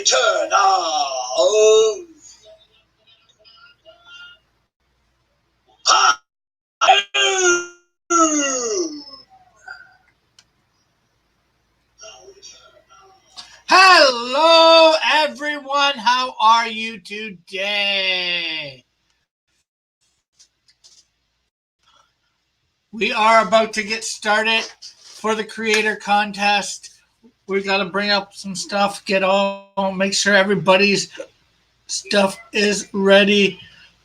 return of Hello, everyone. How are you today? We are about to get started for the creator contest. We got to bring up some stuff, make sure everybody's stuff is ready.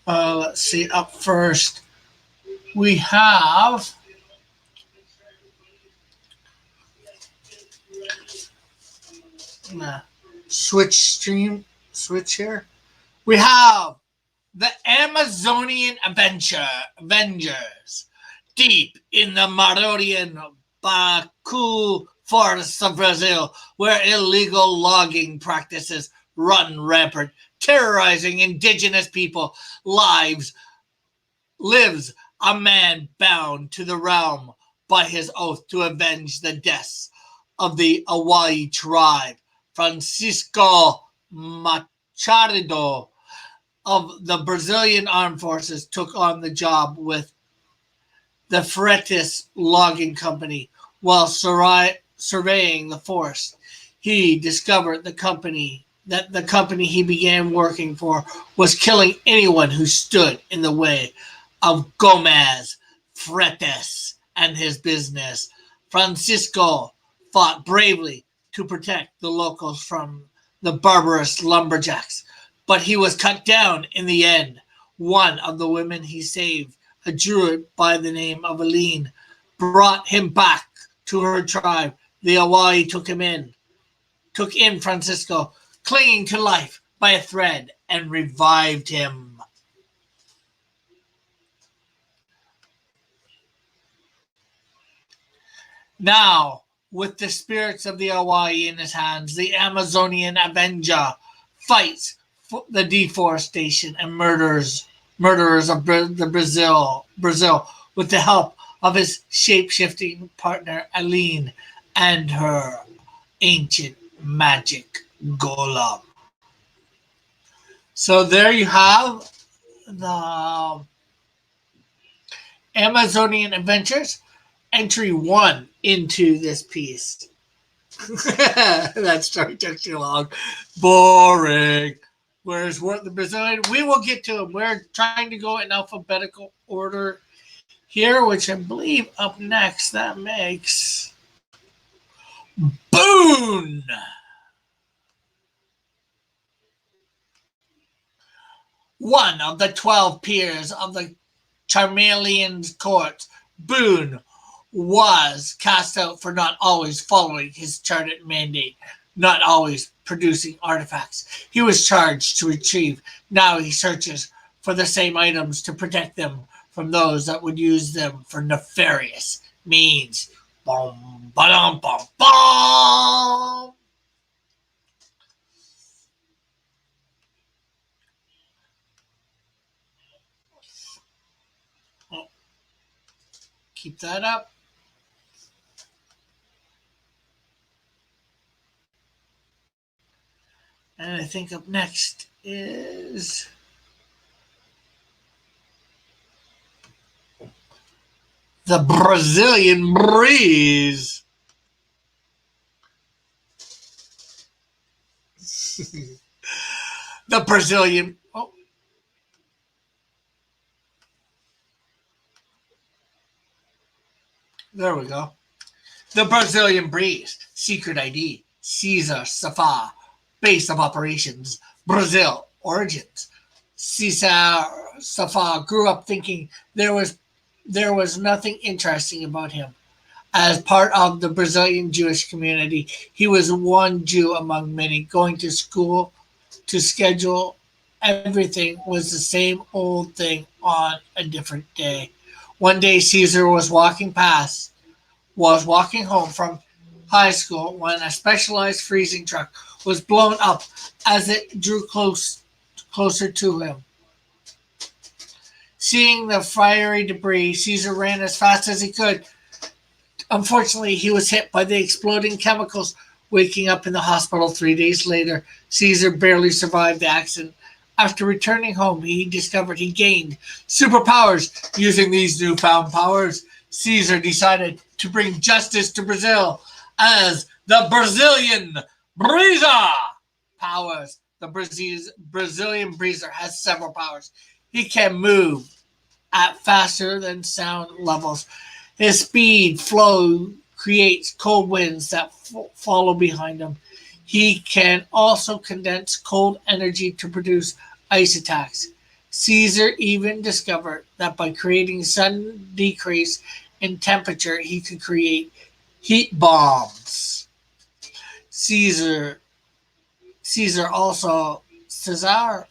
Let's see, up first, we have switch here. We have the Amazonian Avengers, deep in the Maranhão Baku forests of Brazil, where illegal logging practices run rampant, terrorizing indigenous people. Lives a man bound to the realm by his oath to avenge the deaths of the Hawaii tribe. Francisco Machado of the Brazilian Armed Forces took on the job with the Freitas Logging Company. While surveying the forest, he discovered the company he began working for was killing anyone who stood in the way of Gomez Freitas and his business. Francisco fought bravely to protect the locals from the barbarous lumberjacks, but he was cut down in the end. One of the women he saved, a Druid by the name of Aline, brought him back to her tribe. The Hawaii took in Francisco, clinging to life by a thread, and revived him. Now, with the spirits of the Hawaii in his hands, the Amazonian Avenger fights for the deforestation and murderers of Brazil with the help of his shape-shifting partner Aline and her ancient magic golem. So there you have the Amazonian Adventures, entry 1 into this piece. That story took too long. Boring. Where's the Brazilian? We will get to them. We're trying to go in alphabetical order here, which I believe up next, that makes Boone. One of the 12 peers of the Charmeleon's court, Boone was cast out for not always following his chartered mandate, not always producing artifacts he was charged to retrieve. Now he searches for the same items to protect them from those that would use them for nefarious means. Boom, ba-dum, bum, bum. Oh, keep that up. And I think up next is the Brazilian Breeze. The Brazilian. Oh. There we go. The Brazilian Breeze. Secret ID. Cesar Safa. Base of operations. Brazil. Origins. Cesar Safa grew up thinking there was nothing interesting about him. As part of the Brazilian Jewish community, he was one Jew among many. Going to school, to schedule, everything was the same old thing on a different day. One day, Caesar was walking home from high school when a specialized freezing truck was blown up as it drew closer to him. Seeing the fiery debris, Caesar ran as fast as he could. Unfortunately, he was hit by the exploding chemicals, Waking up in the hospital 3 days later, Caesar barely survived the accident. After returning home, he discovered he gained superpowers. Using these newfound powers, Caesar decided to bring justice to Brazil as the Brazilian Breezer. Powers. The Brazilian Breezer has several powers. He can move at faster than sound levels. His speed flow creates cold winds that follow behind him. He can also condense cold energy to produce ice attacks. Caesar even discovered that by creating sudden decrease in temperature, he could create heat bombs. Caesar Caesar also Caesar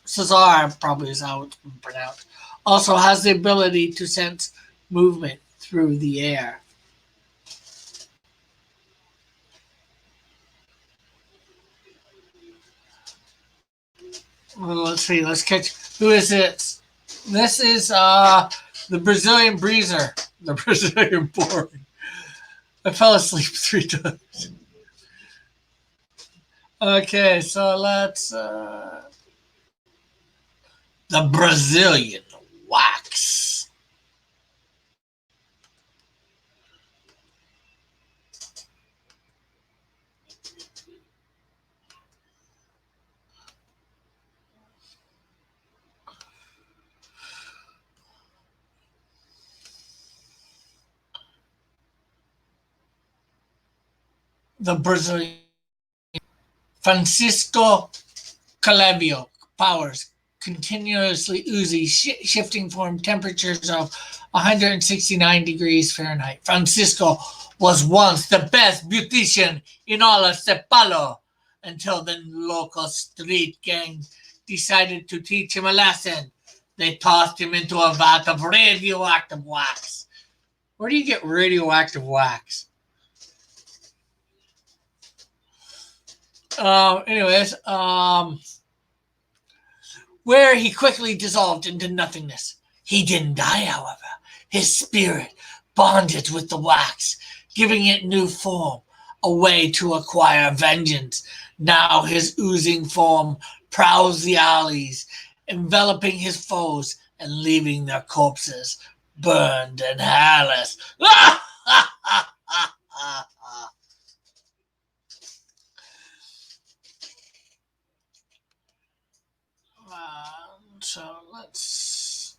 probably is how it's pronounced. Also has the ability to sense movement through the air. Well, let's see. Let's catch. Who is this? This is the Brazilian breezer. The Brazilian boring. I fell asleep 3 times. Okay, so let's the Brazilian wax. The Brazilian Francisco Calabio powers continuously oozy, shifting from temperatures of 169 degrees Fahrenheit. Francisco was once the best beautician in all of Sao Paulo until the local street gang decided to teach him a lesson. They tossed him into a vat of radioactive wax. Where do you get radioactive wax? Anyways, where he quickly dissolved into nothingness. He didn't die, however. His spirit bonded with the wax, giving it new form, a way to acquire vengeance. Now his oozing form prowls the alleys, enveloping his foes and leaving their corpses burned and hairless. So let's.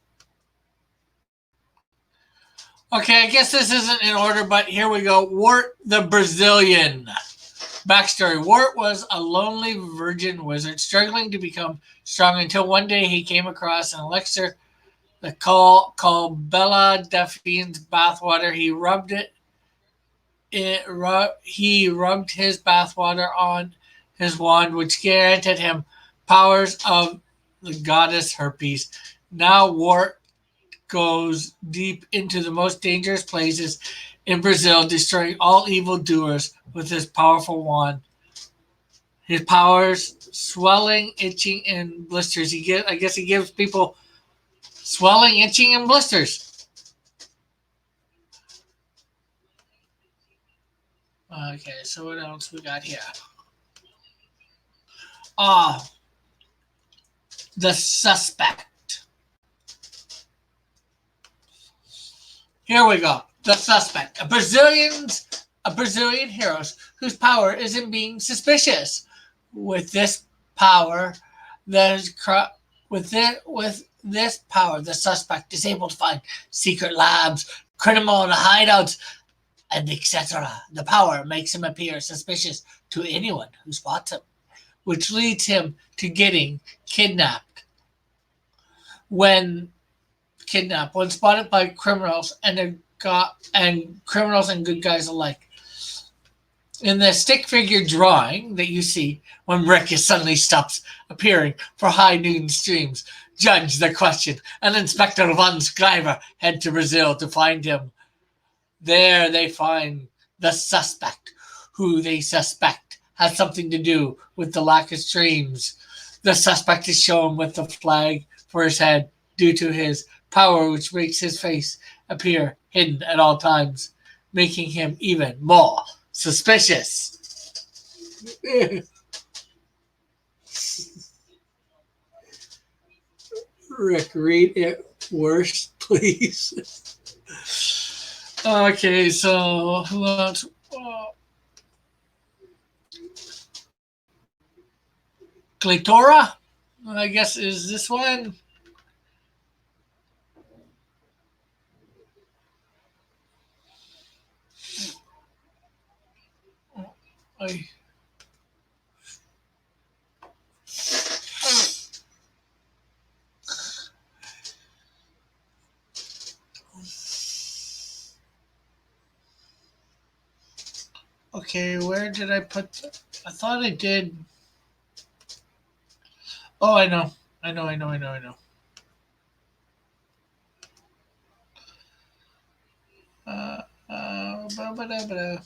Okay, I guess this isn't in order, but here we go. Wart the Brazilian. Backstory. Wart was a lonely virgin wizard struggling to become strong until one day he came across an elixir called Bella Delphine's bathwater. He rubbed his bathwater on his wand, which granted him powers of the goddess Herpes. Now Wart goes deep into the most dangerous places in Brazil, destroying all evildoers with his powerful wand. His powers: swelling, itching, and blisters. I guess he gives people swelling, itching, and blisters. Okay, so what else we got here? Ah, the suspect. Here we go. The suspect. A Brazilian hero whose power is in being suspicious. With this power, with this power, the suspect is able to find secret labs, criminal hideouts, and etc. The power makes him appear suspicious to anyone who spots him, which leads him to getting kidnapped. When spotted by criminals and criminals and good guys alike. In the stick figure drawing that you see when Rick suddenly stops appearing for high noon streams, judge the question, and Inspector Van Scriver head to Brazil to find him. There they find the suspect, who they suspect has something to do with the lack of streams. The suspect is shown with the flag for his head due to his power, which makes his face appear hidden at all times, making him even more suspicious. Rick, read it worse, please. Okay, so who else? Clitora, I guess, is this one. I, okay, where did I put? I thought I did. Oh, I know. I know. Uh, ba-ba-da-ba-da.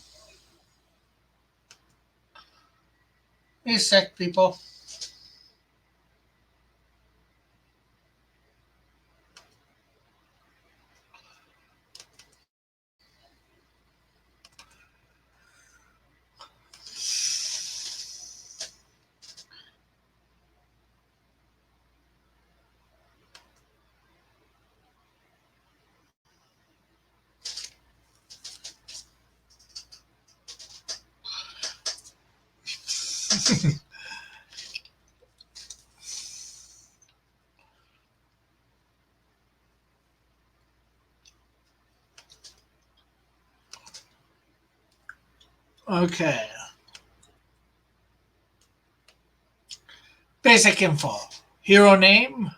Wait a sec, people. Okay. Basic info. Hero name.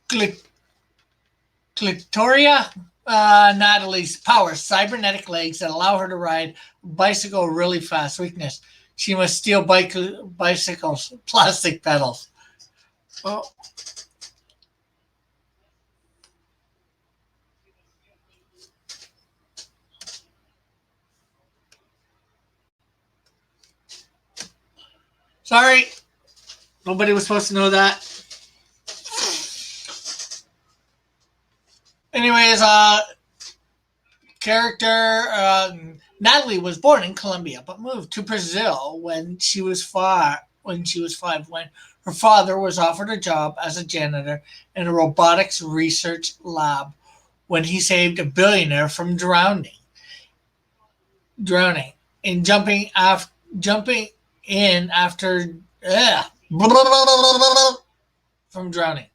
Click. Clitoria. Natalie's power. Cybernetic legs that allow her to ride a bicycle really fast. Weakness. She must steal bicycles. Plastic pedals. Oh, sorry. Nobody was supposed to know that. Anyways, character Natalie was born in Colombia but moved to Brazil when she was 5 when her father was offered a job as a janitor in a robotics research lab when he saved a billionaire from drowning in jumping in after from drowning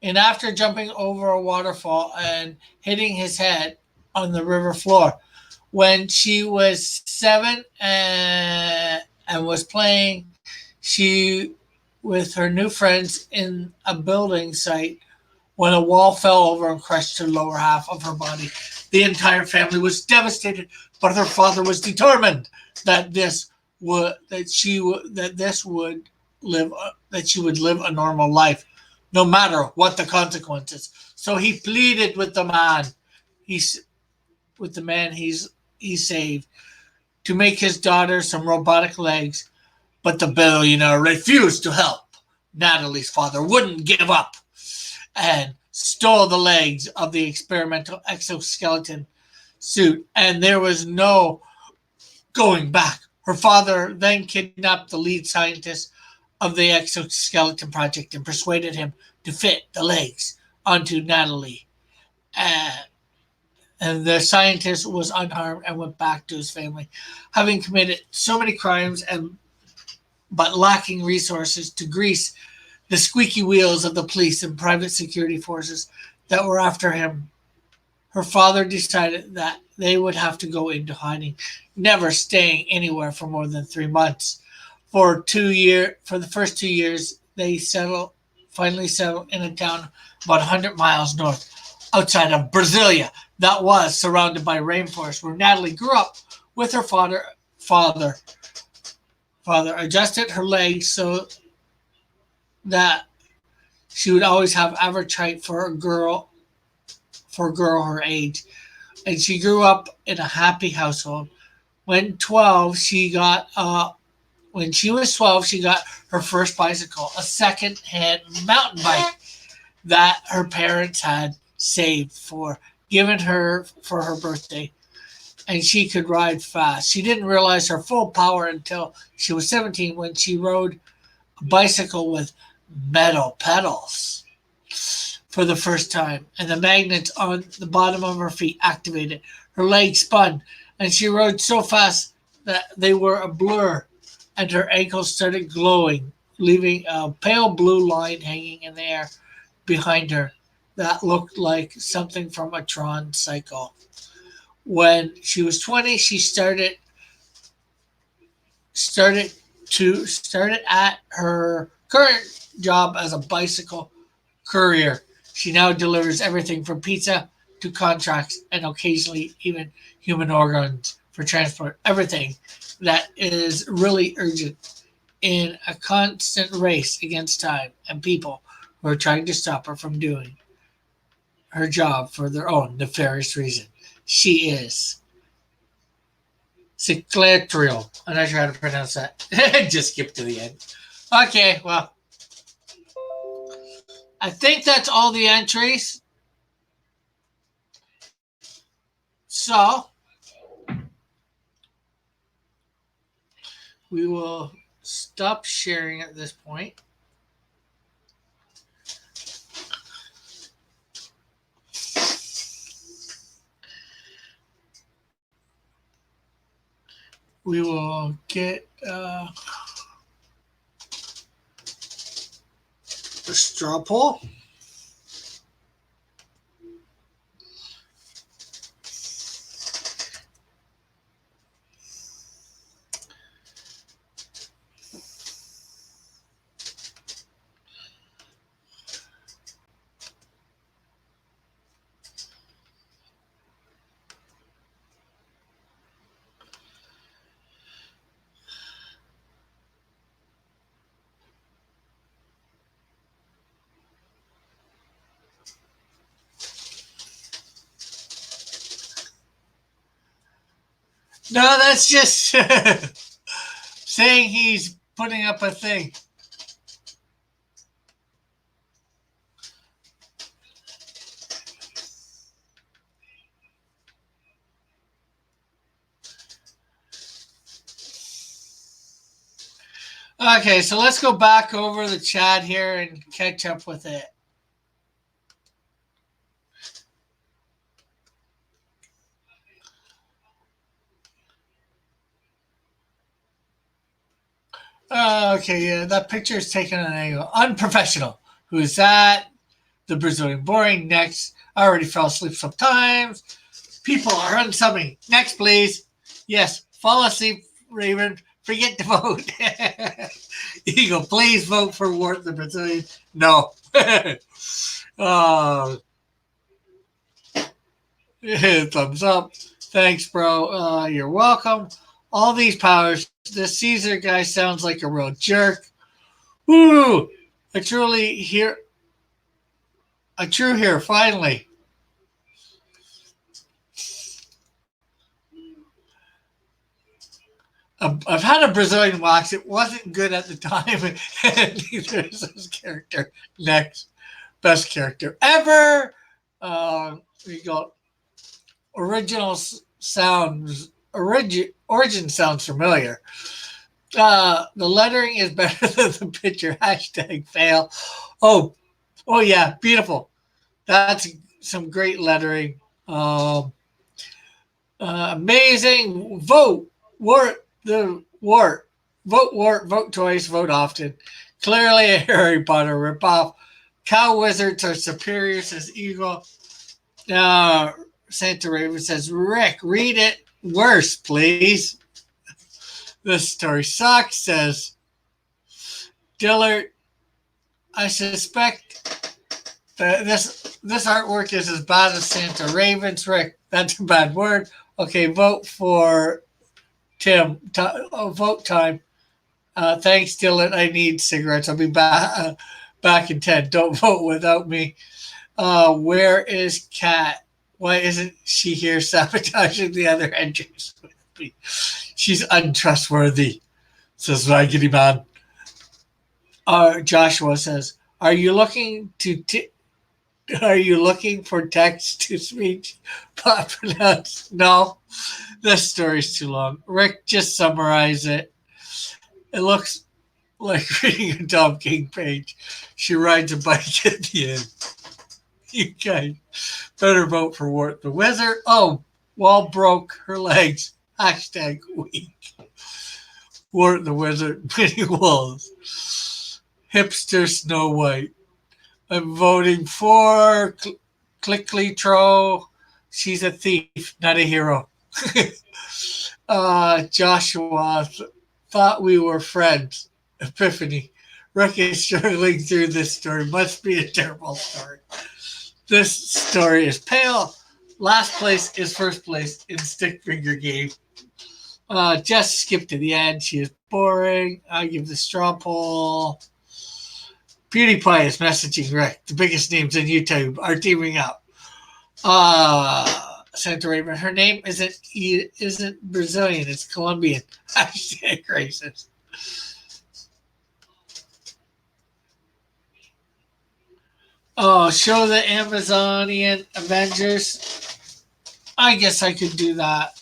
and after jumping over a waterfall and hitting his head on the river floor. When she was 7 and was playing she with her new friends in a building site when a wall fell over and crushed the lower half of her body. The entire family was devastated, but her father was determined that this would live that she would live a normal life, no matter what the consequences. So he pleaded with the man, he's with the man he saved, to make his daughter some robotic legs, but the billionaire refused to help. Natalie's father wouldn't give up and stole the legs of the experimental exoskeleton suit, and there was no going back. Her father then kidnapped the lead scientist of the exoskeleton project and persuaded him to fit the legs onto Natalie. Uh, and the scientist was unharmed and went back to his family, having committed so many crimes and but lacking resources to grease the squeaky wheels of the police and private security forces that were after him. Her father decided that they would have to go into hiding, never staying anywhere for more than 3 months. For the first 2 years, they finally settled in a town about 100 miles north, outside of Brasilia, that was surrounded by rainforest, where Natalie grew up with her father. Father adjusted her legs so that she would always have average height for a girl her age, and she grew up in a happy household. When 12, she got When she was 12, she got her first bicycle, a second-hand mountain bike that her parents had saved for given her for her birthday, and she could ride fast. She didn't realize her full power until she was 17 when she rode a bicycle with metal pedals for the first time, and the magnets on the bottom of her feet activated. Her legs spun, and she rode so fast that they were a blur, and her ankles started glowing, leaving a pale blue line hanging in the air behind her that looked like something from a Tron cycle. When she was 20, she started at her current job as a bicycle courier. She now delivers everything from pizza to contracts and occasionally even human organs for transport. Everything that is really urgent in a constant race against time and people who are trying to stop her from doing her job for their own nefarious reason. She is Cyclatrial. I'm not sure how to pronounce that. Just skip to the end. Okay, well, I think that's all the entries. So, we will stop sharing at this point. We will get a straw poll. No, that's just saying he's putting up a thing. Okay, so let's go back over the chat here and catch up with it. Okay, yeah, that picture is taken at an angle. Unprofessional. Who's that? The Brazilian boring. Next. I already fell asleep sometimes. People are unsubbing. Next, please. Yes, fall asleep, Raven. Forget to vote. Eagle, please vote for Wart the Brazilian. No. Thumbs up. Thanks, bro. You're welcome. All these powers. This Caesar guy sounds like a real jerk. Woo! A true here, finally. I've had a Brazilian wax. It wasn't good at the time. Neither is his character. Next. Best character ever. We got original sounds. Origin sounds familiar. The lettering is better than the picture. Hashtag fail. Oh yeah, beautiful. That's some great lettering. Amazing. Vote. Vote Vote twice, vote often. Clearly a Harry Potter ripoff. Cow wizards are superior, says Eagle. Santa Raven says, Rick, read it worse, please. This story sucks, says Dillard. I suspect that this artwork is as bad as Santa Raven's. Rick, that's a bad word. Okay, vote for Tim. Vote time. Thanks, Dylan. I need cigarettes. I'll be back in 10. Don't vote without me. Where is Kat? Why isn't she here sabotaging the other entries with me? She's untrustworthy. says Raggedy Man. Joshua says, are you looking for text to speech? But pronounced no. This story's too long. Rick, just summarize it. It looks like reading a Tom King page. She rides a bike at the end. You guys better vote for Wart the Wizard. Oh, Wall broke her legs. Hashtag weak. Wart the Wizard. Mini Walls. Hipster Snow White. I'm voting for Clickly Tro. She's a thief, not a hero. Joshua thought we were friends. Epiphany. Rick is struggling through this story. Must be a terrible story. This story is pale. Last place is first place in stick figure game. Just skip to the end. She is boring. I give the straw poll. PewDiePie is messaging Rick. The biggest names in YouTube are teaming up. Santa Raven. Her name isn't Brazilian. It's Colombian. Hashtag racist. Oh, show the Amazonian Avengers. I guess I could do that.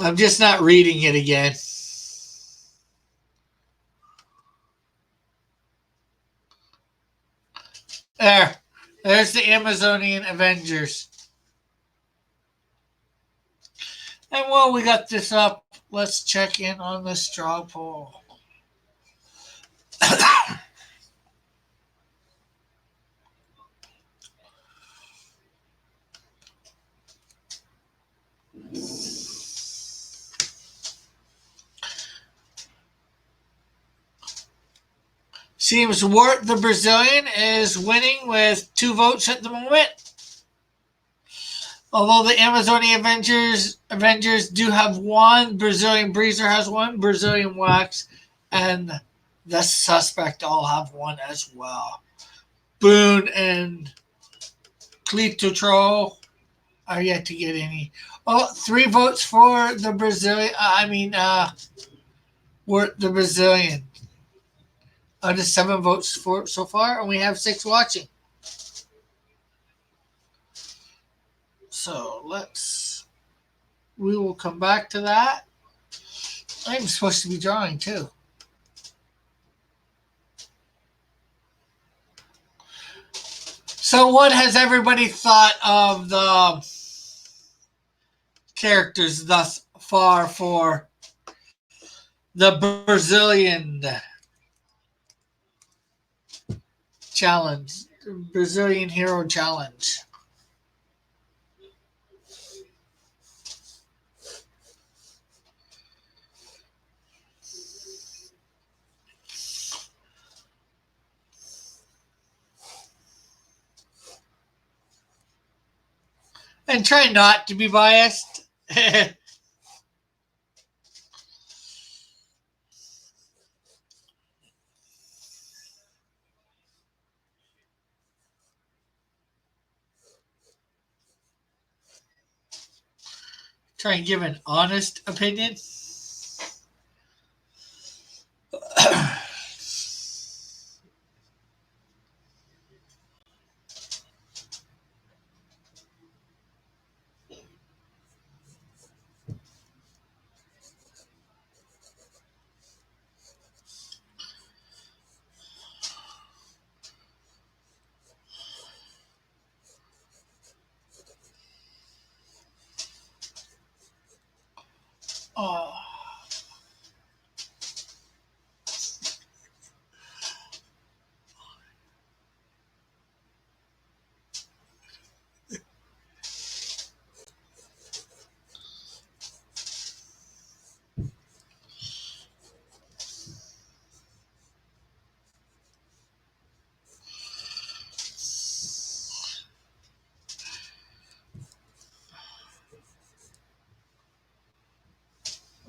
I'm just not reading it again. There's the Amazonian Avengers. And while we got this up, let's check in on the straw poll. Seems Wart the Brazilian is winning with 2 votes at the moment. Although the Amazonian Avengers do have 1, Brazilian Breezer has 1, Brazilian Wax, and the Suspect all have 1 as well. Boone and Clitotro are yet to get any. Oh, 3 votes for the Brazilian. Wart the Brazilian. Out of 7 votes for so far, and we have 6 watching. So we will come back to that. I'm supposed to be drawing too. So what has everybody thought of the characters thus far for the Brazilian challenge, Brazilian Hero Challenge? And try not to be biased. Try and give an honest opinion. Oh.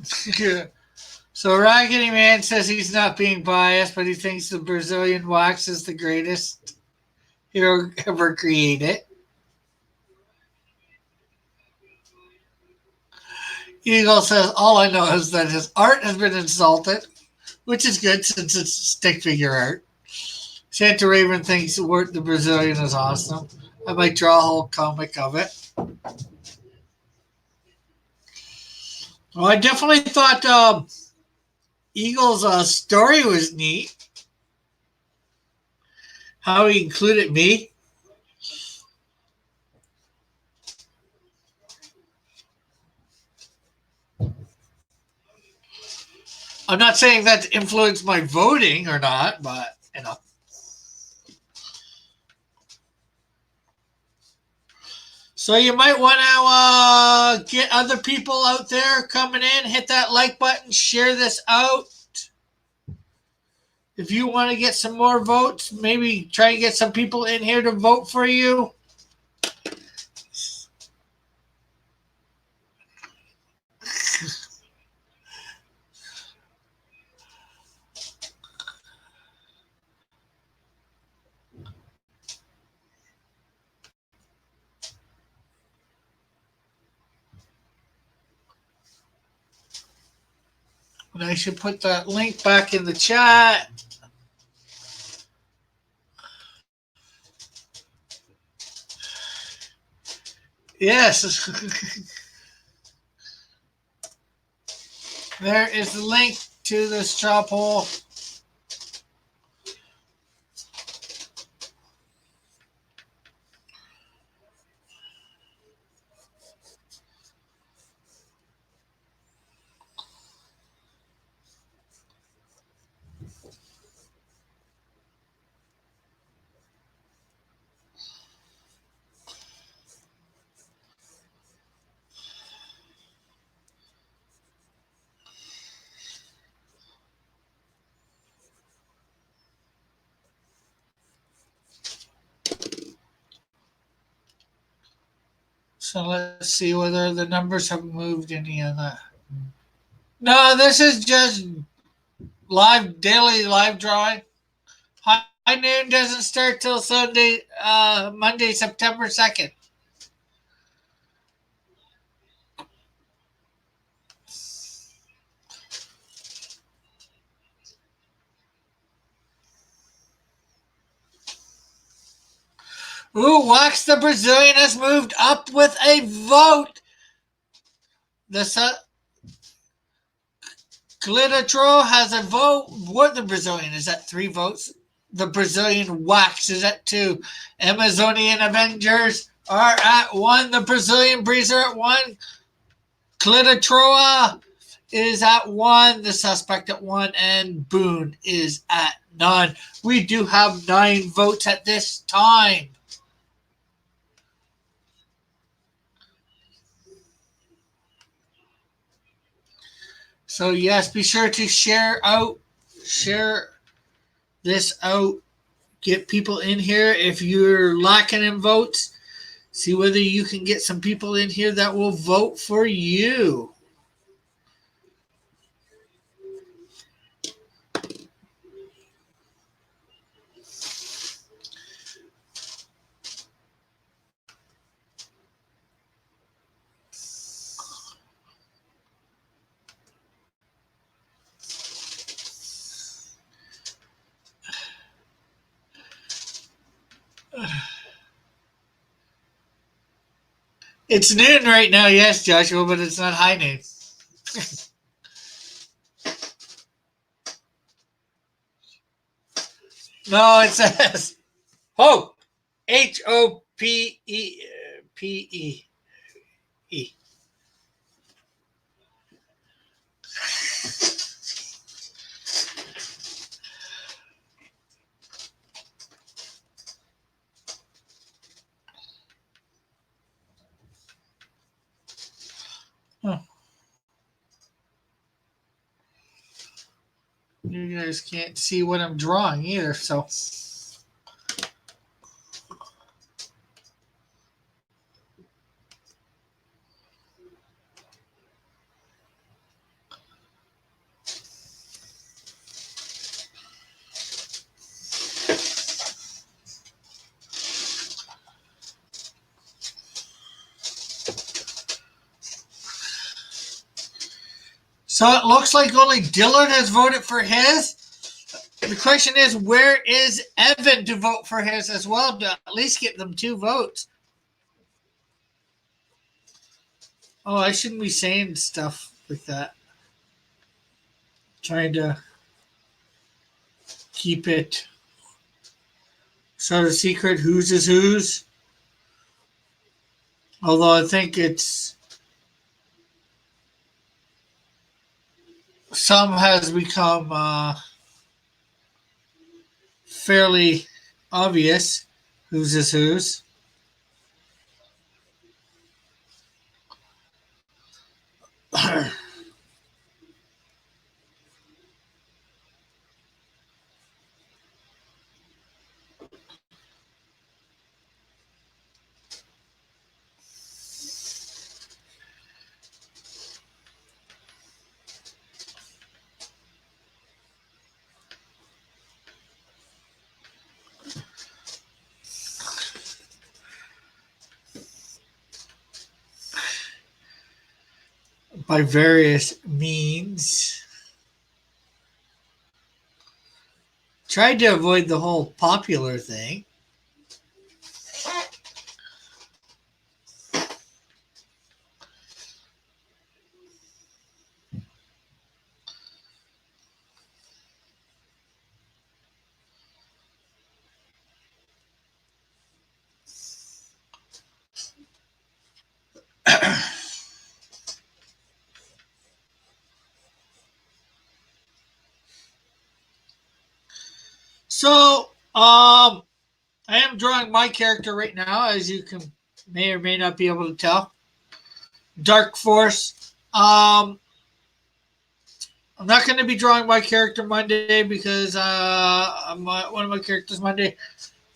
So Raggedy Man says he's not being biased, but he thinks the Brazilian wax is the greatest hero ever created. Eagle says, all I know is that his art has been insulted, which is good since it's stick figure art. Santa Raven thinks the Brazilian is awesome. I might draw a whole comic of it. Well, I definitely thought Eagle's story was neat. How he included me. I'm not saying that influenced my voting or not, but you know. So you might want to get other people out there coming in. Hit that like button. Share this out. If you want to get some more votes, maybe try and get some people in here to vote for you. And I should put that link back in the chat. Yes. There is the link to the straw poll. So let's see whether the numbers have moved any of that. No, this is just daily live drawing. High noon doesn't start till Monday, September 2nd. Ooh, Wax the Brazilian has moved up with a vote. The Glittertro has a vote. What the Brazilian is at 3 votes. The Brazilian Wax is at 2. Amazonian Avengers are at 1. The Brazilian Breezer at 1. Glittertroa is at 1. The Suspect at 1. And Boone is at none. We do have 9 votes at this time. So yes, be sure to share this out, get people in here. If you're lacking in votes, see whether you can get some people in here that will vote for you. It's noon right now, yes, Joshua, but it's not high noon. No, it says Hope. Hope. Huh. You guys can't see what I'm drawing either, so. So it looks like only Dillard has voted for his. The question is, where is Evan to vote for his as well to at least get them 2 votes? Oh, I shouldn't be saying stuff like that. Trying to keep it sort of secret whose is whose. Although I think it's some has become fairly obvious whose is whose. By various means. Tried to avoid the whole popular thing. So, I am drawing my character right now, as you can may or may not be able to tell. Dark Force. I'm not going to be drawing my character Monday because one of my characters Monday.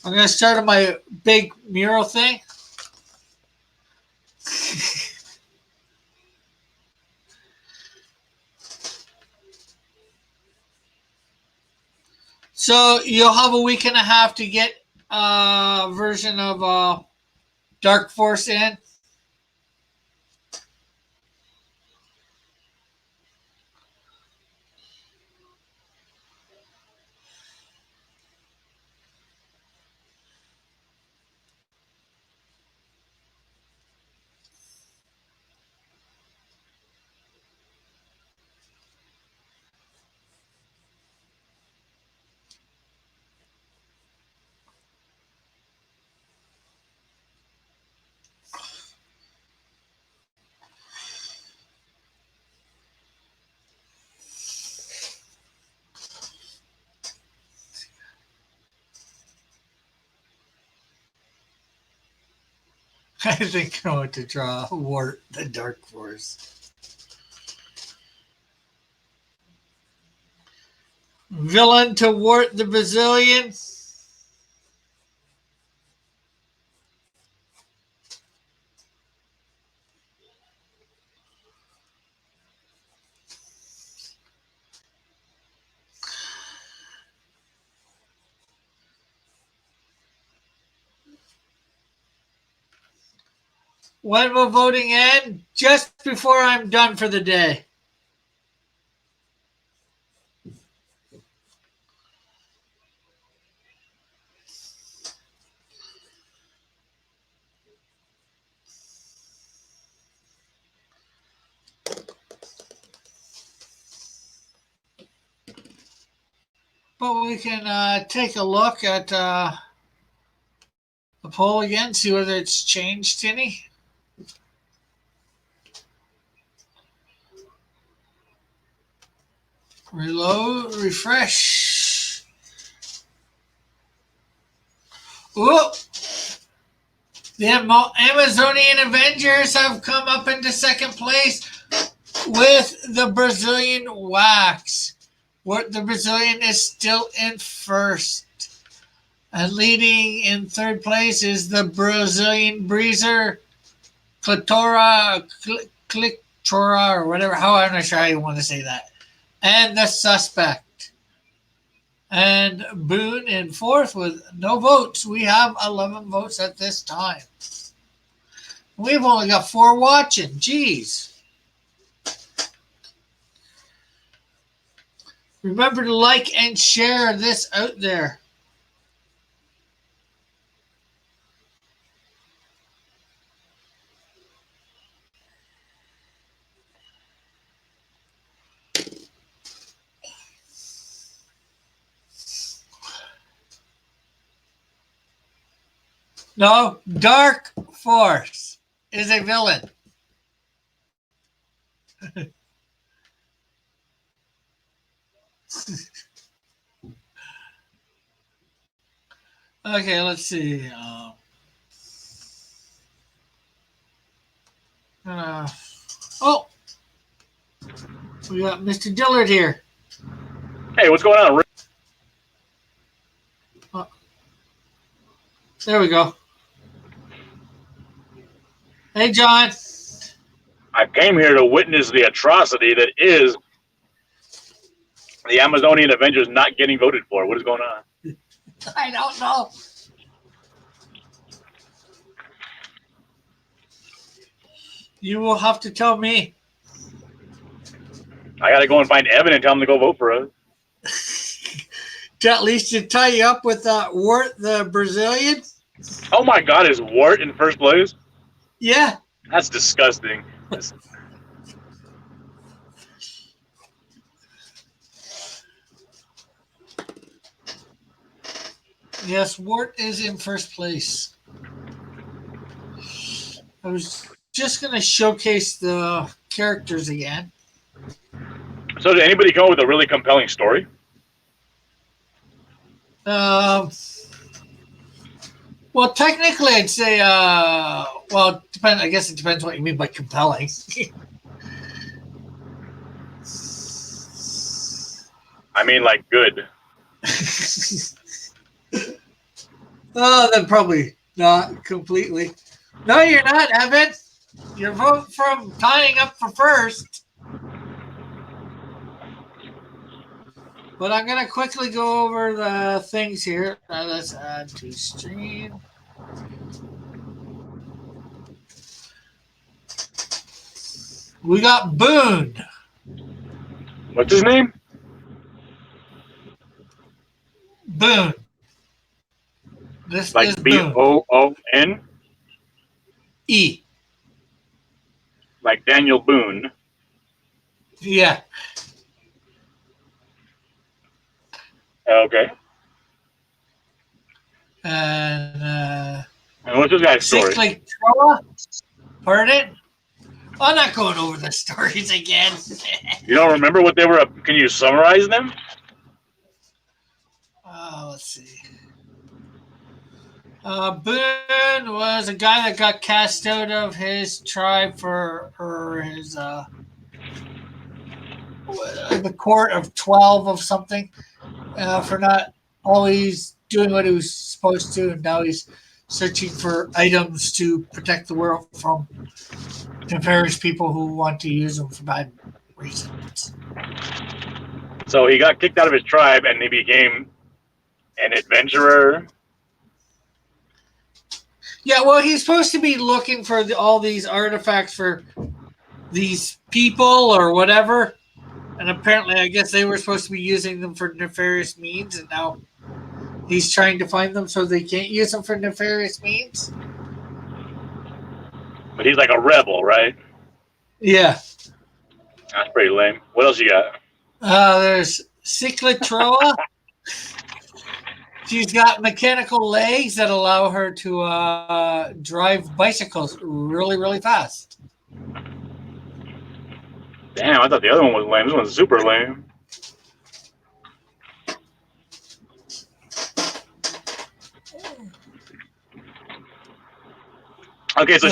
I'm going to start on my big mural thing. So you'll have a week and a half to get a version of Dark Force in. I think I want to draw Wart the Dark Force. Villain to Wart the Brazilian. When will voting end? Just before I'm done for the day. But we can take a look at the poll again, see whether it's changed any. Reload, refresh. Whoop! The Amazonian Avengers have come up into second place with the Brazilian Wax. The Brazilian is still in first. And leading in third place is the Brazilian Breezer, Clitora, or whatever, how I'm not sure how you want to say that. And the Suspect. And Boone in fourth with no votes. We have 11 votes at this time. We've only got 4 watching. Jeez. Remember to like and share this out there. No, Dark Force is a villain. Okay, let's see. Oh, we got Mr. Dillard here. Hey, what's going on, Rick? There we go. Hey, John. I came here to witness the atrocity that is the Amazonian Avengers not getting voted for. What is going on? I don't know. You will have to tell me. I got to go and find Evan and tell him to go vote for us. To at least to tie you up with Wart the Brazilian. Oh my God, is Wart in first place? Yeah. That's disgusting. Yes, Wart is in first place. I was just going to showcase the characters again. So did anybody come up with a really compelling story? Well, technically, I'd say, well, depend. I guess it depends what you mean by compelling. I mean, like, good. Oh, then probably not completely. No, you're not, Evan. Your vote from tying up for first. But I'm going to quickly go over the things here. Let's add to stream. We got Boone. What's his name? Boone. This Like is Boone. B-O-O-N? E. Like Daniel Boone. Yeah. Okay. And what's this guy's story? Sickly Troa. Pardon? I'm not going over the stories again. You don't remember what they were? Can you summarize them? Let's see. Boone was a guy that got cast out of his tribe for his the court of 12 of something for not always doing what he was supposed to, and now he's searching for items to protect the world from nefarious people who want to use them for bad reasons. So he got kicked out of his tribe and he became an adventurer. Yeah, well, he's supposed to be looking for all these artifacts for these people or whatever. And apparently, I guess they were supposed to be using them for nefarious means. And now he's trying to find them so they can't use them for nefarious means. But he's like a rebel, right? Yeah. That's pretty lame. What else you got? There's Cyclotroa. She's got mechanical legs that allow her to drive bicycles really, really fast. Damn, I thought the other one was lame. This one's super lame. Okay, so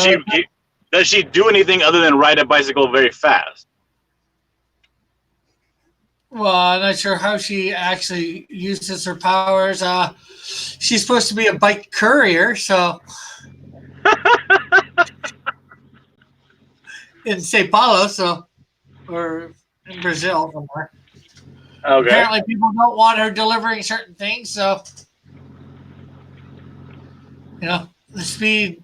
does she do anything other than ride a bicycle very fast? Well, I'm not sure how she actually uses her powers. She's supposed to be a bike courier, so in Sao Paulo, or in Brazil somewhere. Okay. Apparently, people don't want her delivering certain things, so the speed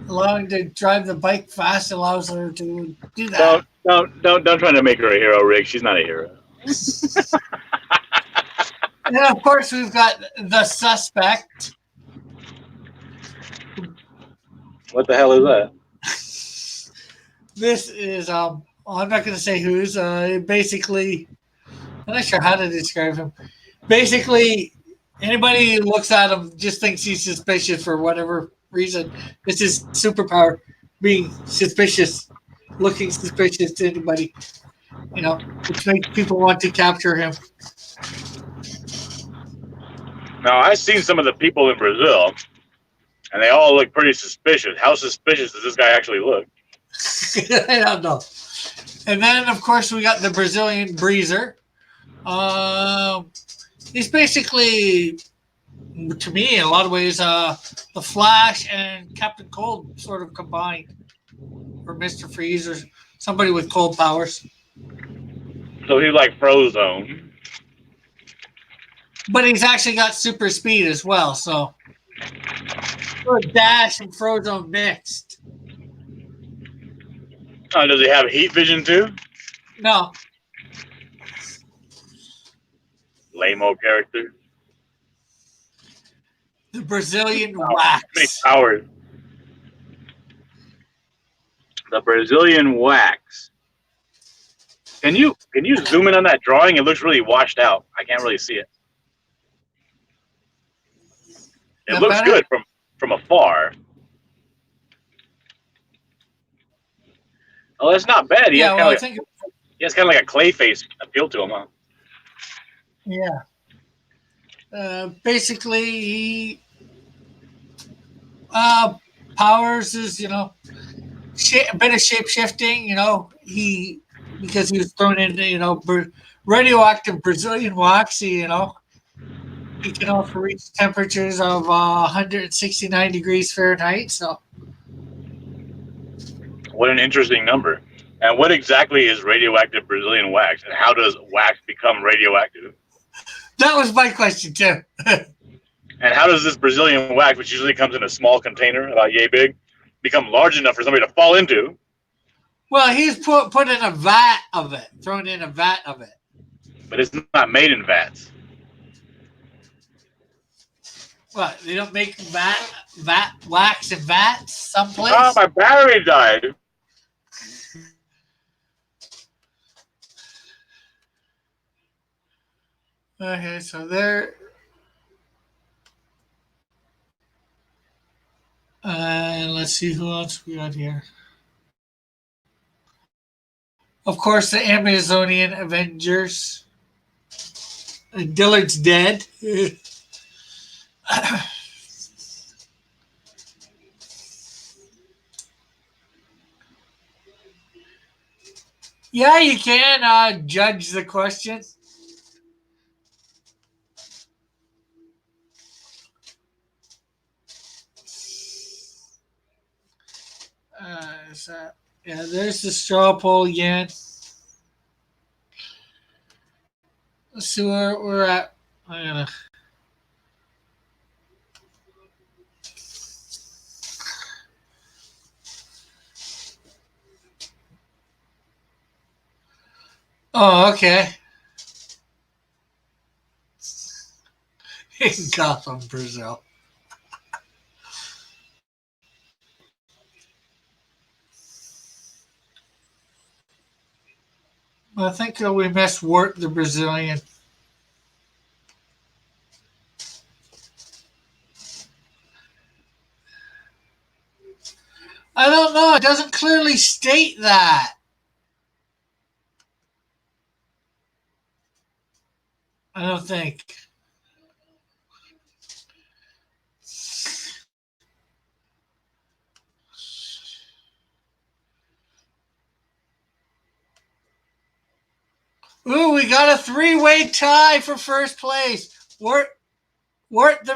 allowing to drive the bike fast allows her to do that. Don't try to make her a hero, Rick. She's not a hero. And of course, we've got the suspect. What the hell is that? This is I'm not going to say who's. Basically, I'm not sure how to describe him. Basically, anybody who looks at him just thinks he's suspicious for whatever reason. It's his superpower, being suspicious, looking suspicious to anybody. Which makes people want to capture him. Now, I've seen some of the people in Brazil, and they all look pretty suspicious. How suspicious does this guy actually look? I don't know. And then, of course, we got the Brazilian Breezer. He's basically, to me, in a lot of ways, the Flash and Captain Cold sort of combined, or Mister Freeze, or somebody with cold powers. So he's like Frozone. But he's actually got super speed as well, so Dash and Frozone mixed. Does he have heat vision too? No, Lame-o character. the Brazilian Many Wax. powers. The Brazilian Wax. Can you zoom in on that drawing? It looks really washed out. I can't really see it. It looks good from afar. Oh, that's not bad. He has kind of like a clay face appeal to him, huh? Yeah. Basically, he powers is a bit of shape shifting. Because he was thrown into radioactive Brazilian wax. He can also reach temperatures of 169 degrees Fahrenheit. So What an interesting number. And what exactly is radioactive Brazilian wax? And how does wax become radioactive? that was my question too. And how does this Brazilian wax, which usually comes in a small container about yay big, become large enough for somebody to fall into? Well, he's put in a vat of it, thrown in a vat of it. But it's not made in vats. What, they don't make vat wax in vats someplace? Oh, my battery died. Okay, so there. Let's see who else we got here. Of course, the Amazonian Avengers. Dillard's dead. Yeah, you can judge the question. There's the straw poll again. Let's see where we're at. I'm gonna. Oh, okay. In Gotham, Brazil. I think we missed Wart the Brazilian. I don't know. It doesn't clearly state that. I don't think. Ooh, we got a three-way tie for first place. Wart the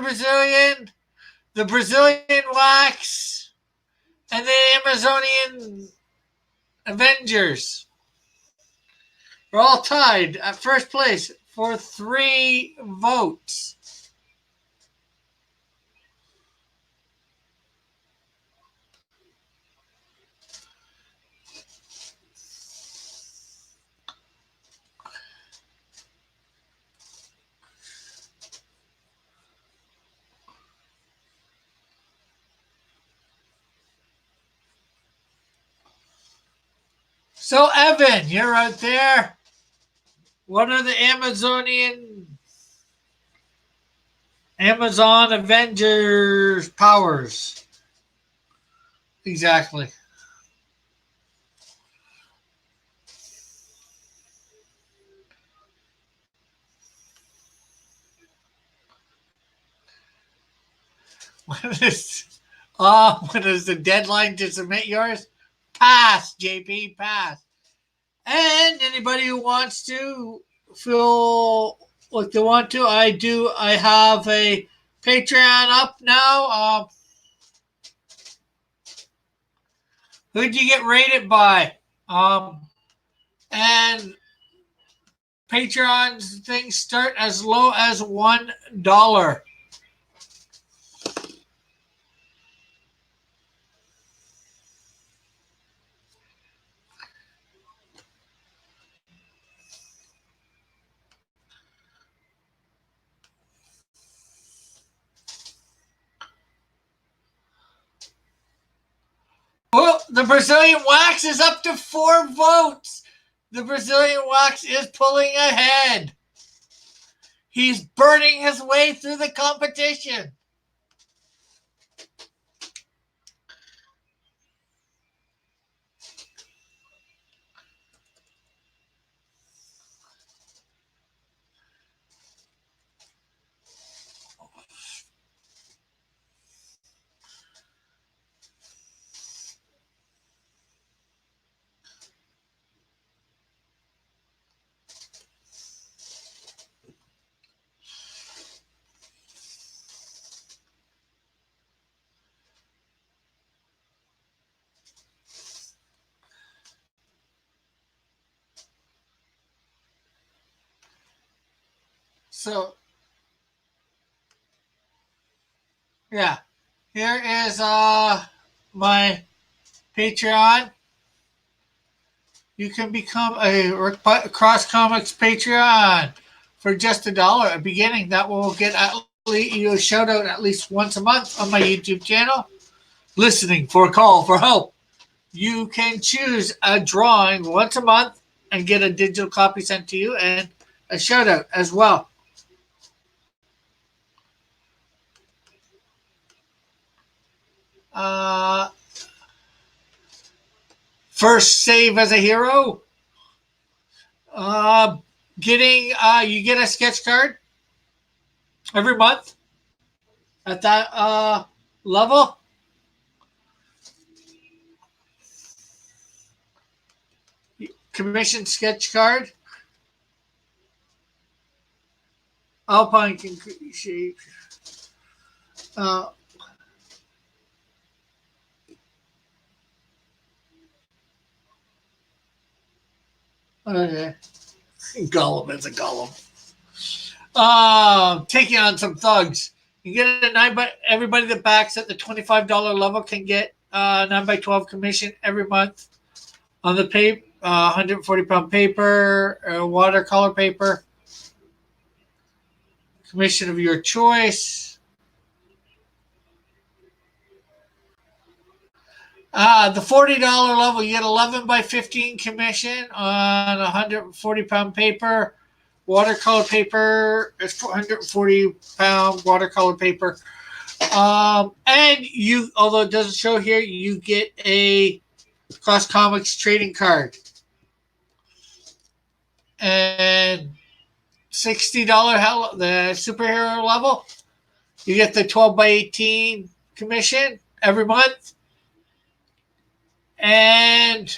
Brazilian Wax, and the Amazonian Avengers. We're all tied at first place for 3 votes. So, Evan, you're out there. What are the Amazon Avengers powers? Exactly. When is the deadline to submit yours? Pass, JP, pass. And anybody who wants to feel like they want to, I have a Patreon up now. Who'd you get rated by? And Patreon's things start as low as $1. Well, the Brazilian wax is up to 4 votes. The Brazilian wax is pulling ahead. He's burning his way through the competition. So, yeah. Here is my Patreon. You can become a Cross Comics Patreon for just $1 at the beginning. That will get you a shout out at least once a month on my YouTube channel. Listening for a call for help. You can choose a drawing once a month and get a digital copy sent to you and a shout out as well. First save as a hero. You get a sketch card every month at that level. Commission sketch card. Alpine shape. Okay. Gollum is a Gollum. Taking on some thugs. You get a 9 by everybody that backs at the $25 level can get 9x12 commission every month on the paper, 140-pound paper, watercolor paper, commission of your choice. The $40 level, you get 11 by 15 commission on 140-pound paper. Watercolor paper is 440-pound watercolor paper. And you, although it doesn't show here, you get a Cross Comics trading card. And $60 the superhero level, you get the 12 by 18 commission every month. And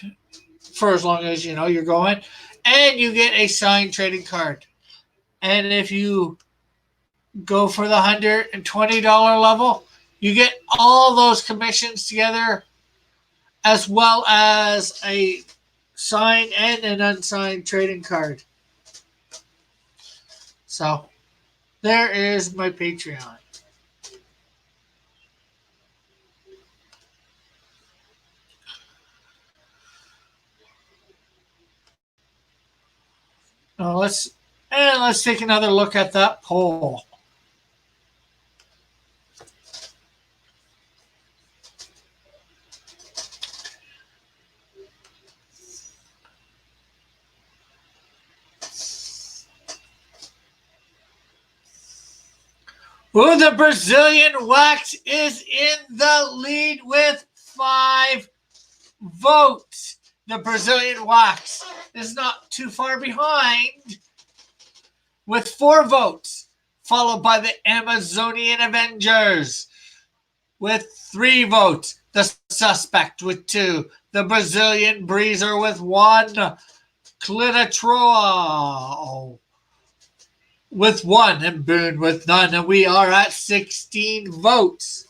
for as long as you're going. And you get a signed trading card. And if you go for the $120 level, you get all those commissions together, as well as a signed and an unsigned trading card. So there is my Patreon. Now let's take another look at that poll. Well, the Brazilian wax is in the lead with 5 votes. The Brazilian wax is not too far behind with 4 votes, followed by the Amazonian Avengers with 3 votes, the Suspect with 2, the Brazilian Breezer with 1, Clitotroa with 1, and Boone with none, and we are at 16 votes.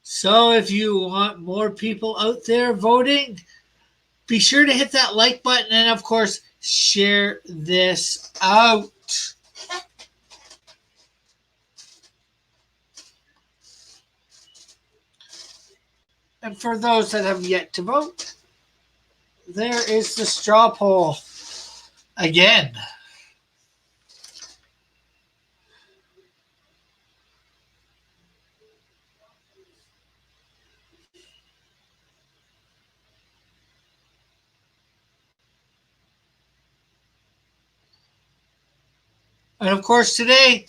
So if you want more people out there voting, be sure to hit that like button and, of course, share this out. And for those that have yet to vote, there is the straw poll again. And of course, today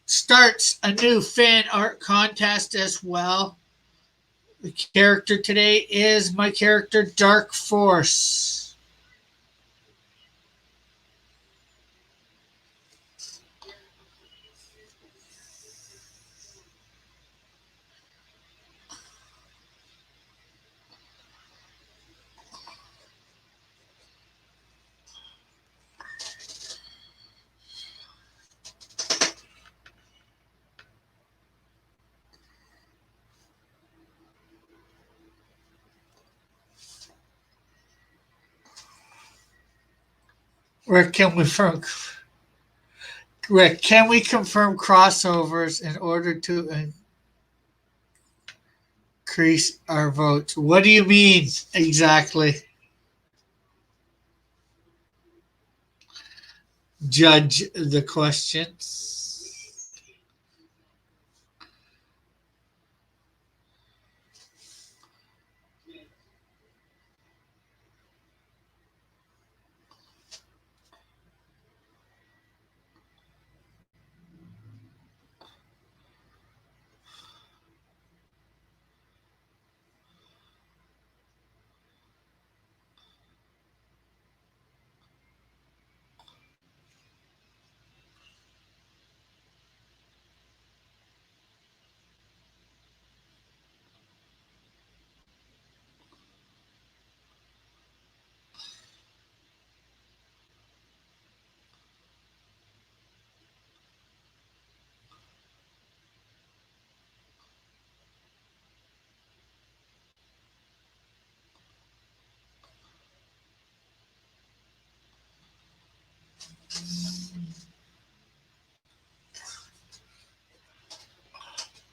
starts a new fan art contest as well. The character today is my character Dark Force. Rick, can we confirm crossovers in order to increase our votes? What do you mean exactly? Judge the questions.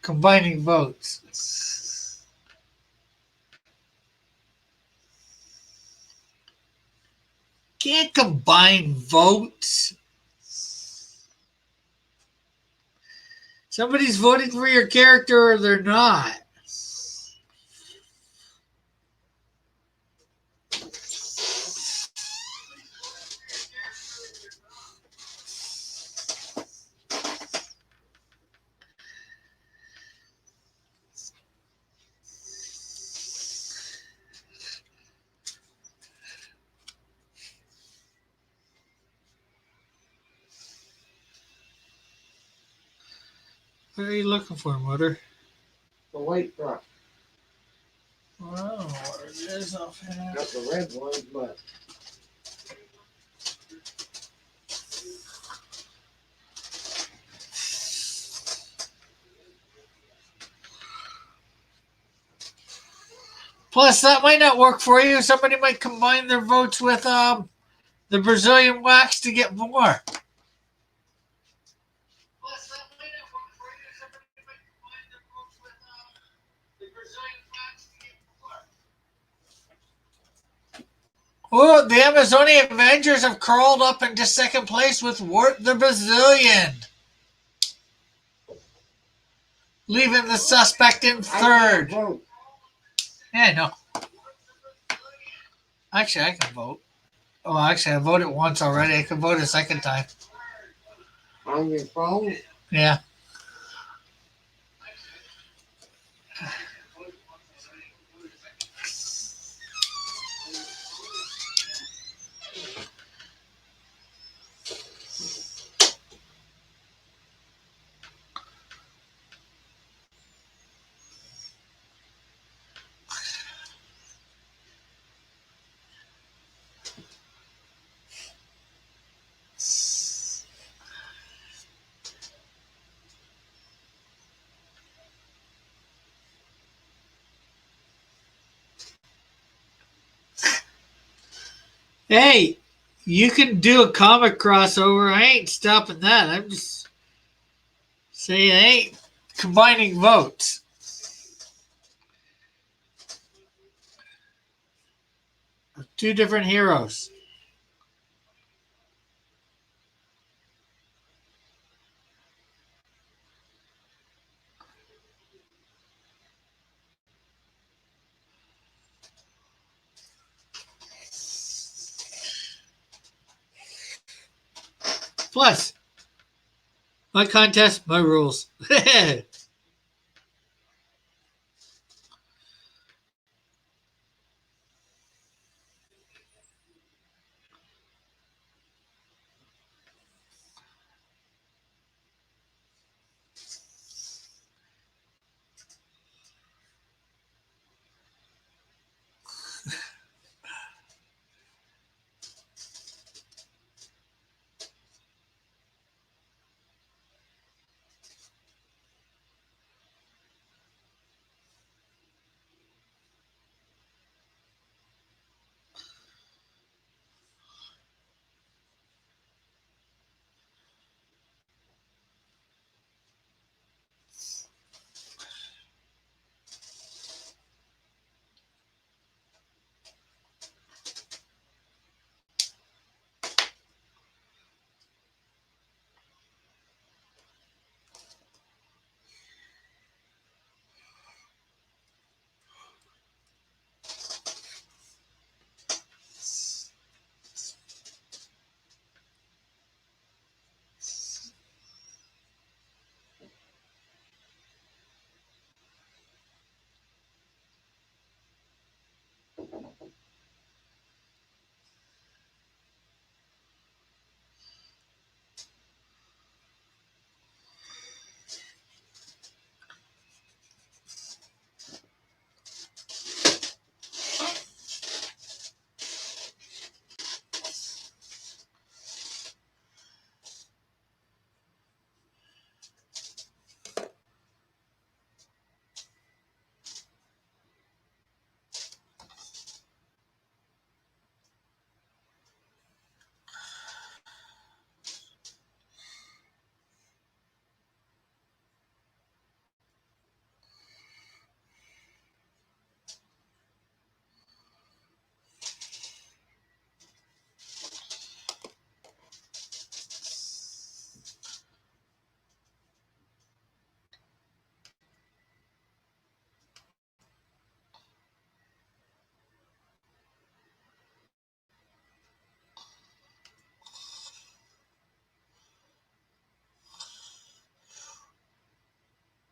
Combining votes. Can't combine votes. Somebody's voting for your character or they're not. What are you looking for, Motor? The white truck. Wow, where it is offhand. Got the red one, but Plus, that might not work for you. Somebody might combine their votes with the Brazilian wax to get more. Oh, the Amazonian Avengers have crawled up into second place with Wart the Brazilian, leaving the suspect in third. Vote. Yeah, I know. Actually, I can vote. Oh, actually, I voted once already. I can vote a second time. On your phone? Yeah. Hey, you can do a comic crossover. I ain't stopping that. I'm just saying I ain't combining votes. Two different heroes. Plus, my contest, my rules.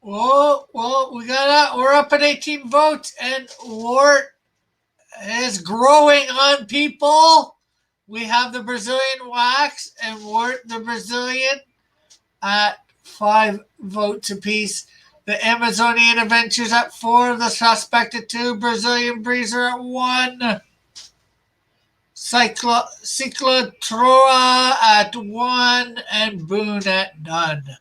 Well, we're up at 18 votes, and Wart is growing on people. We have the Brazilian wax and Wart the Brazilian at 5 votes apiece. The Amazonian Adventures at 4, the Suspect at 2, Brazilian Breezer at 1, Cyclotroa at 1, and Boone at none.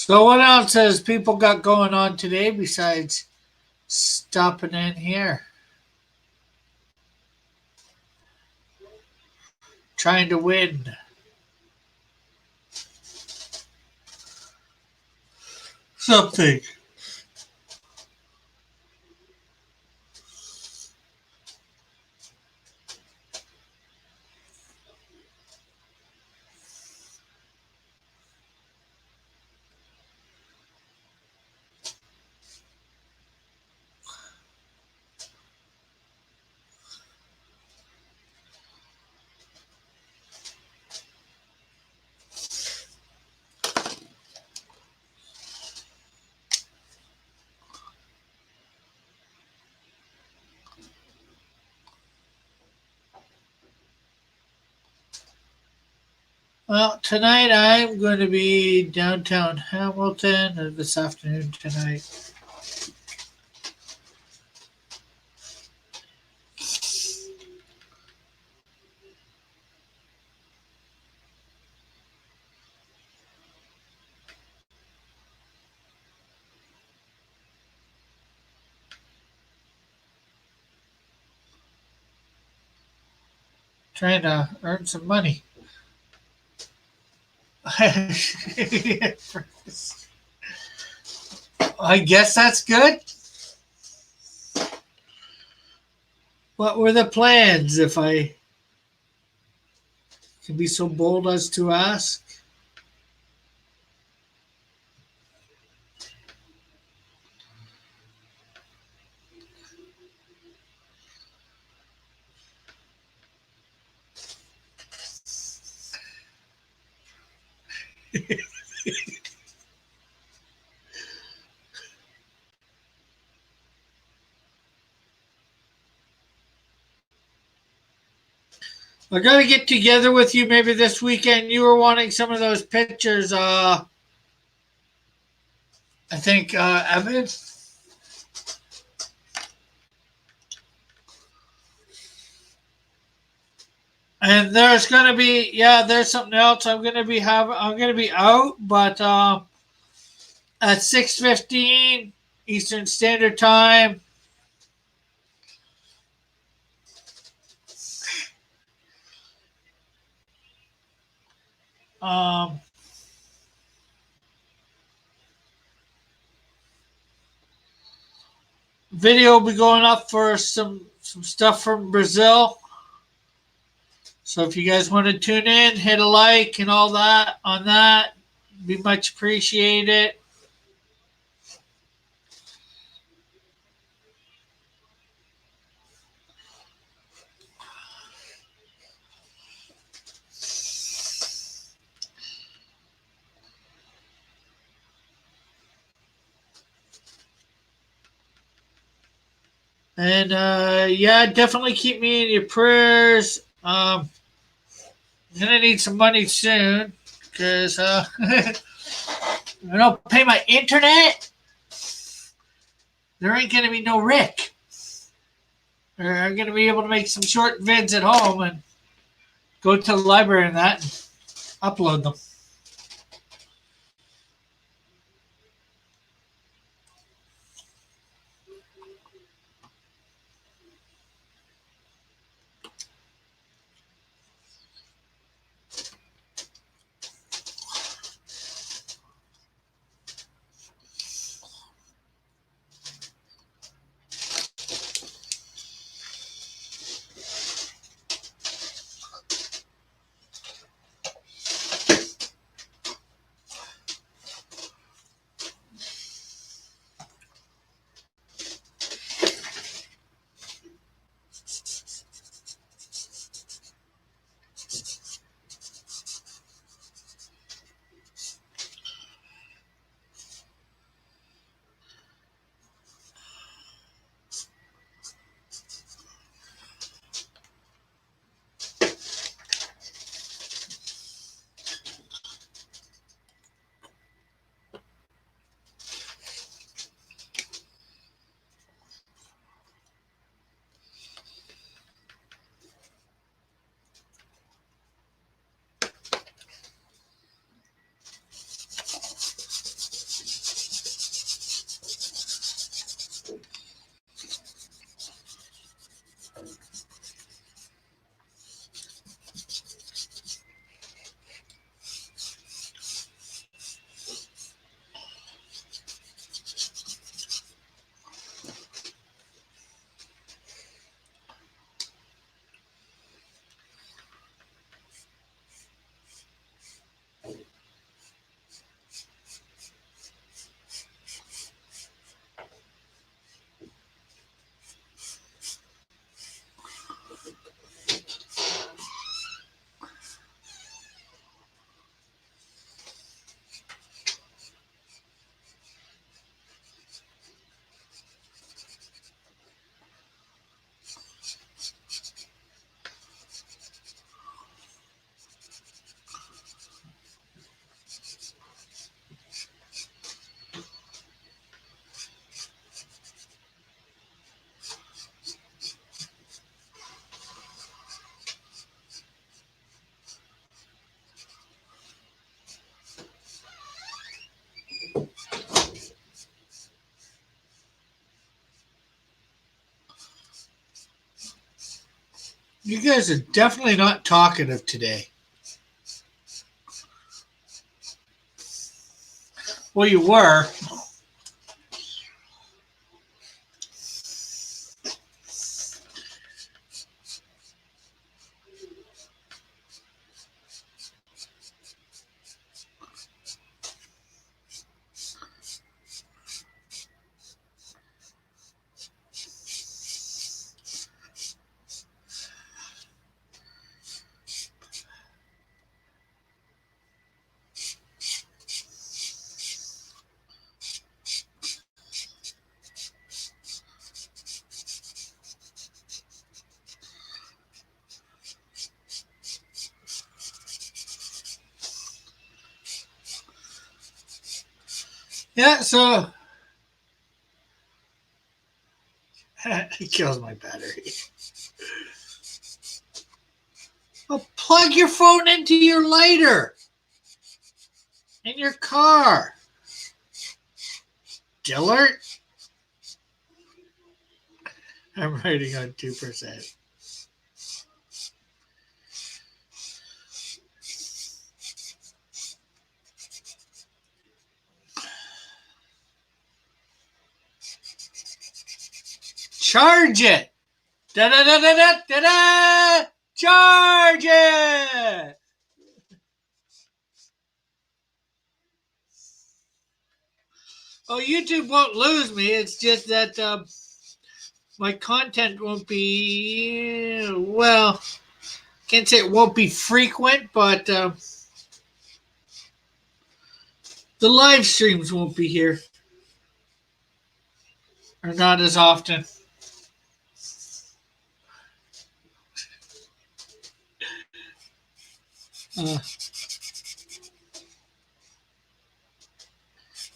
So what else has people got going on today besides stopping in here? Trying to win. Something. Well, tonight I'm going to be downtown Hamilton, and this afternoon tonight. Trying to earn some money. I guess that's good. What were the plans, if I can be so bold as to ask? I gotta get together with you maybe this weekend. You were wanting some of those pictures. I think Evan. And there's gonna be there's something else. I'm gonna be out, but at 6:15 Eastern Standard Time. Um, Video will be going up for some stuff from Brazil. So if you guys want to tune in, hit a like and all that on that. Be much appreciated. And definitely keep me in your prayers. I'm gonna need some money soon because I don't pay my internet. There ain't gonna be no Rick. I'm gonna be able to make some short vids at home and go to the library and that and upload them. You guys are definitely not talkative today. Well, you were. Yeah, so it kills my battery. Well, plug your phone into your lighter in your car. Dillard? I'm writing on 2%. Charge it! Da da da da da da da! Charge it! Oh, YouTube won't lose me. It's just that my content won't be, well, can't say it won't be frequent, but the live streams won't be here. Or not as often.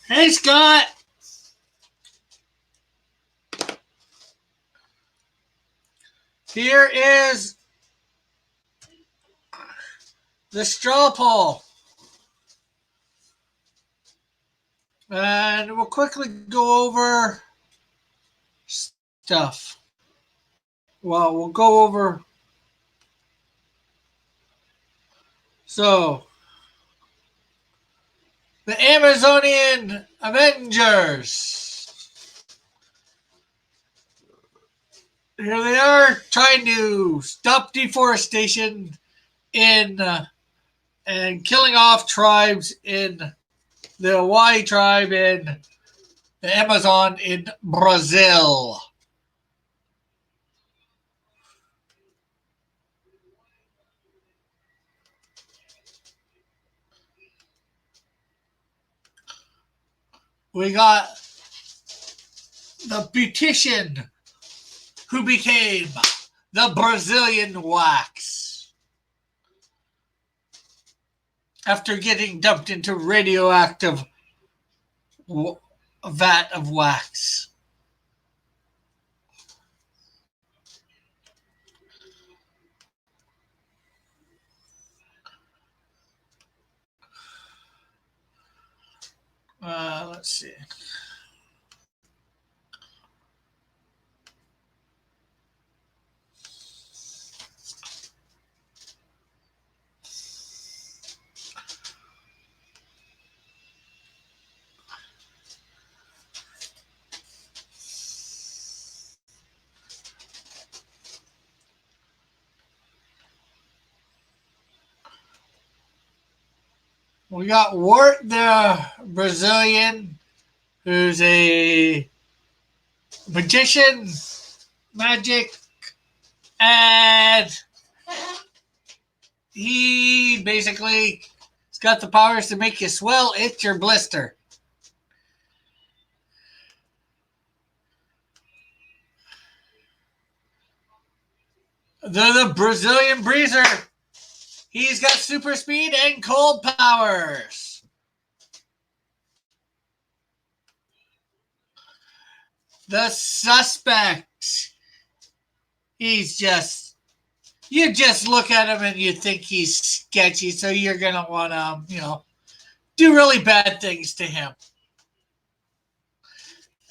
Hey, Scott! Here is the straw poll. And we'll quickly go over stuff. Well, we'll go over. So, the Amazonian Avengers. Here they are trying to stop deforestation in and killing off tribes in the Hawaii tribe in the Amazon in Brazil. We got the beautician who became the Brazilian wax after getting dumped into radioactive vat of wax. Let's see. We got Wart the Brazilian, who's a magician, magic, and he basically has got the powers to make you swell, itch, or blister. The Brazilian Breezer. He's got super speed and cold powers. The Suspect. He's just, you just look at him and you think he's sketchy, so you're going to want to, do really bad things to him.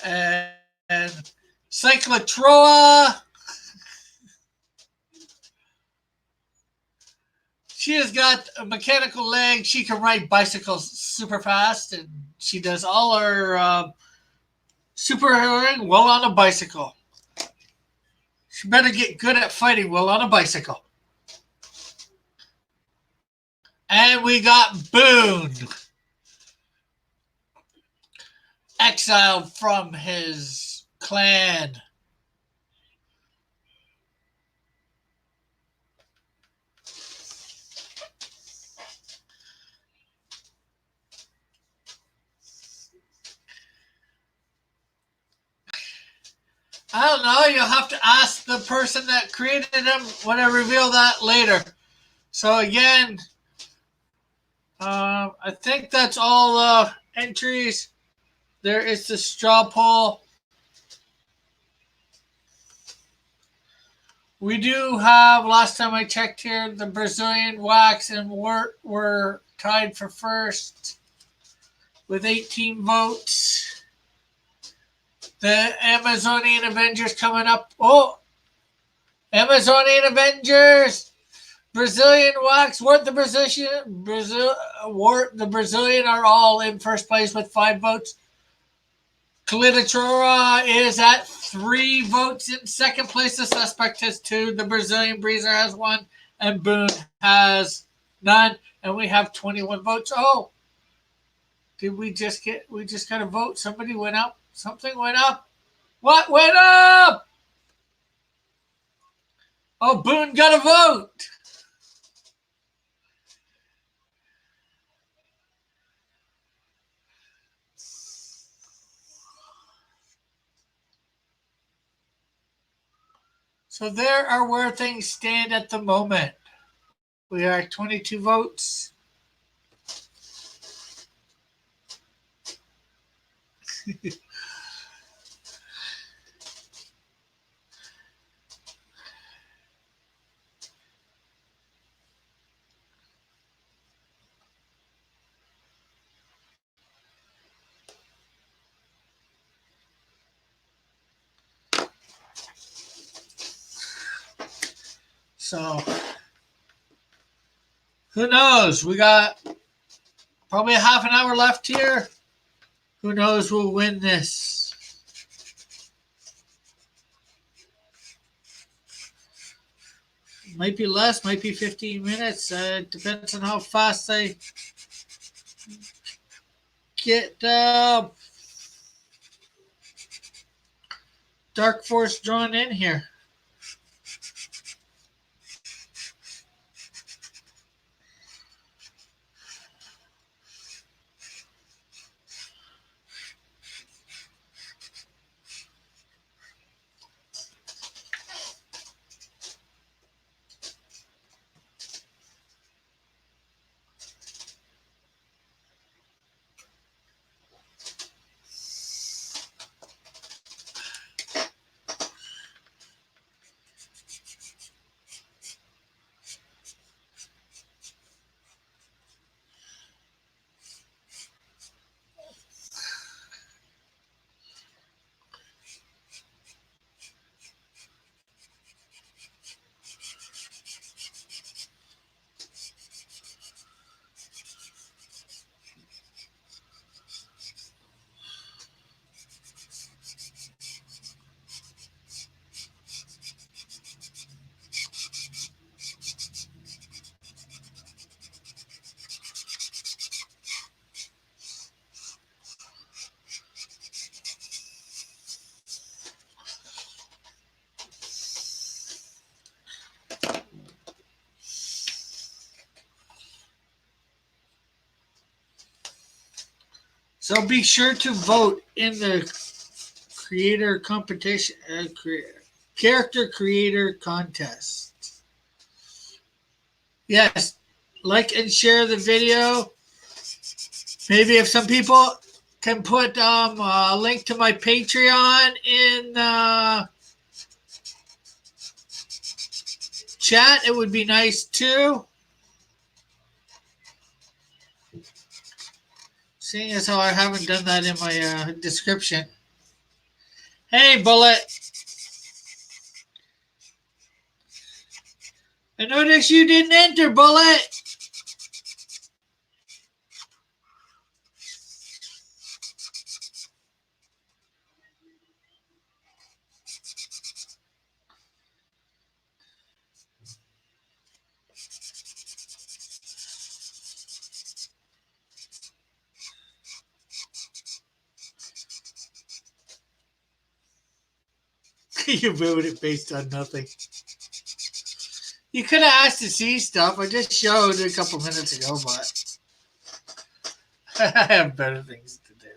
And Cyclotroa. She has got a mechanical leg. She can ride bicycles super fast, and she does all her superheroing while on a bicycle. She better get good at fighting while on a bicycle. And we got Boone, exiled from his clan. I don't know. You'll have to ask the person that created him when I reveal that later. So again, I think that's all the entries. There is the straw poll. We do have, last time I checked here, the Brazilian Wax and Wort were tied for first with 18 votes. The Amazonian Avengers coming up. Oh, Amazonian Avengers, Brazilian Wax, Wort the Brazilian are all in first place with 5 votes. Kalidatora is at 3 votes in second place. The Suspect has 2. The Brazilian Breezer has 1. And Boone has none. And we have 21 votes. Oh, did we just got a vote? Somebody went up. Something went up. What went up? Oh, Boone got a vote. So there are where things stand at the moment. We are at 22 votes. So, who knows? We got probably a half an hour left here. Who knows who'll win this? Might be less, might be 15 minutes. Depends on how fast they get Dark Force drawn in here. So be sure to vote in the creator competition, character creator contest. Yes, like and share the video. Maybe if some people can put a link to my Patreon in chat, it would be nice too. Seeing as how I haven't done that in my description. Hey, Bullet. I notice you didn't enter, Bullet. You moved it based on nothing. You could have asked to see stuff. I just showed a couple minutes ago, but I have better things to do.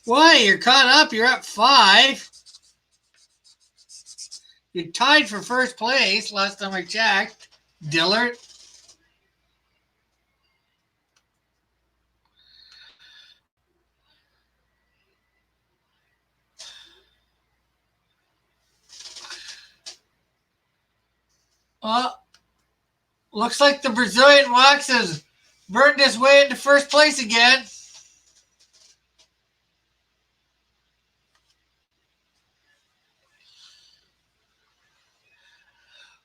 Why? You're caught up. You're at 5. You're tied for first place last time I checked. Dillard. Well, looks like the Brazilian Wax has burned his way into first place again.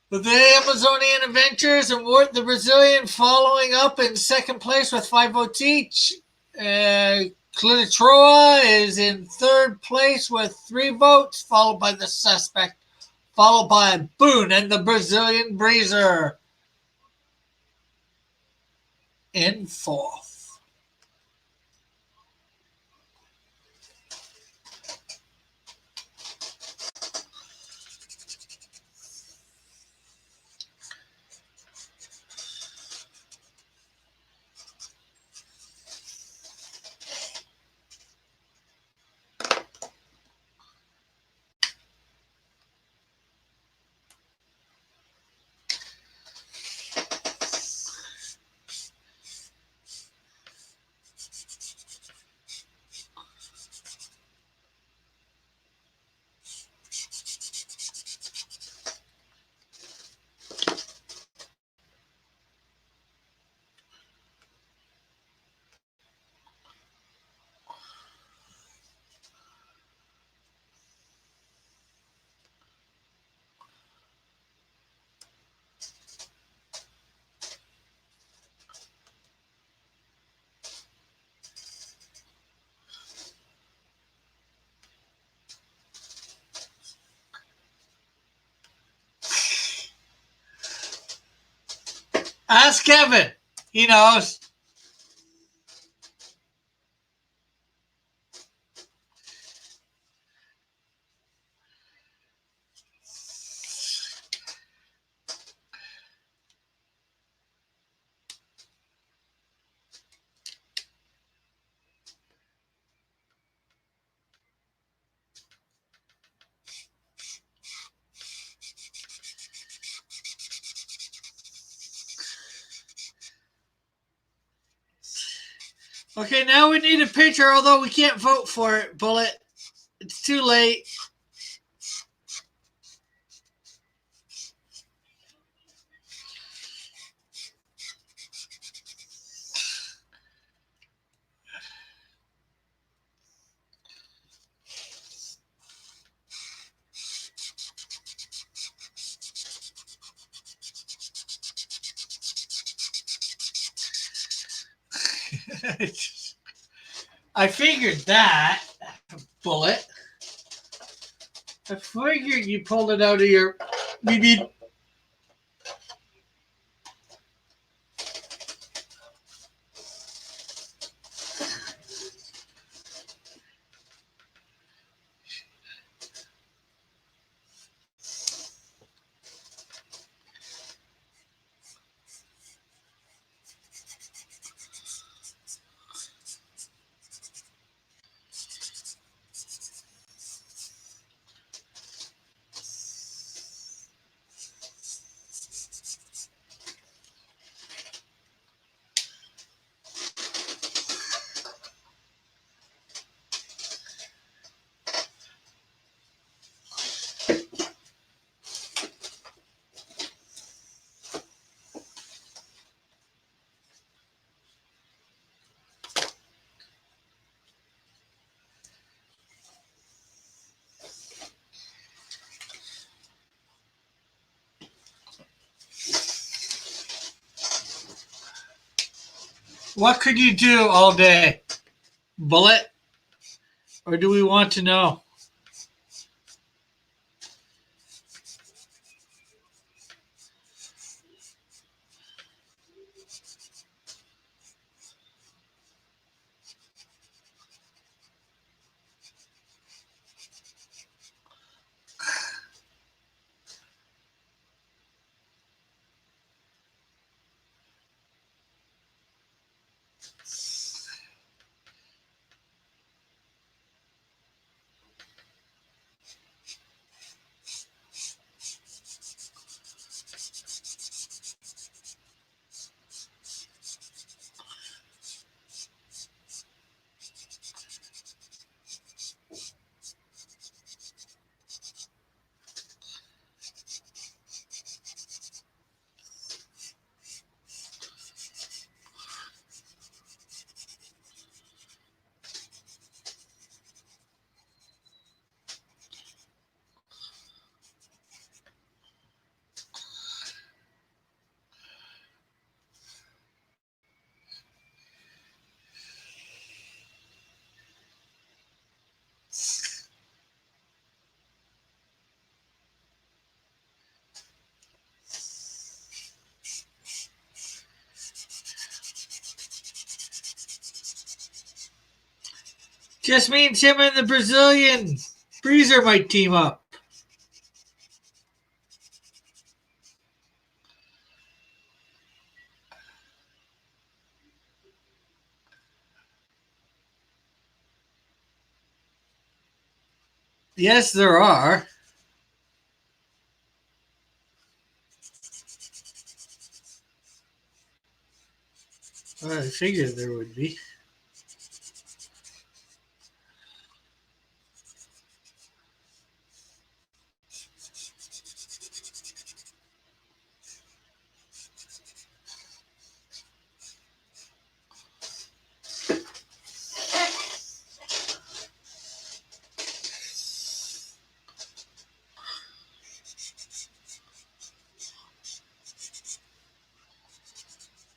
With the Amazonian Adventures and Wart the Brazilian following up in second place with 5 votes each. Clitroa is in third place with 3 votes, followed by the Suspect, followed by Boone and the Brazilian Breezer in fourth. Ask Kevin. He knows. Okay, now we need a picture, although we can't vote for it, Bullet. It's too late. I figured that, Bullet. I figured you pulled it out of your beep. What could you do all day, Bullet? Or do we want to know? Just means him and the Brazilian Breezer might team up. Yes, there are. I figured there would be.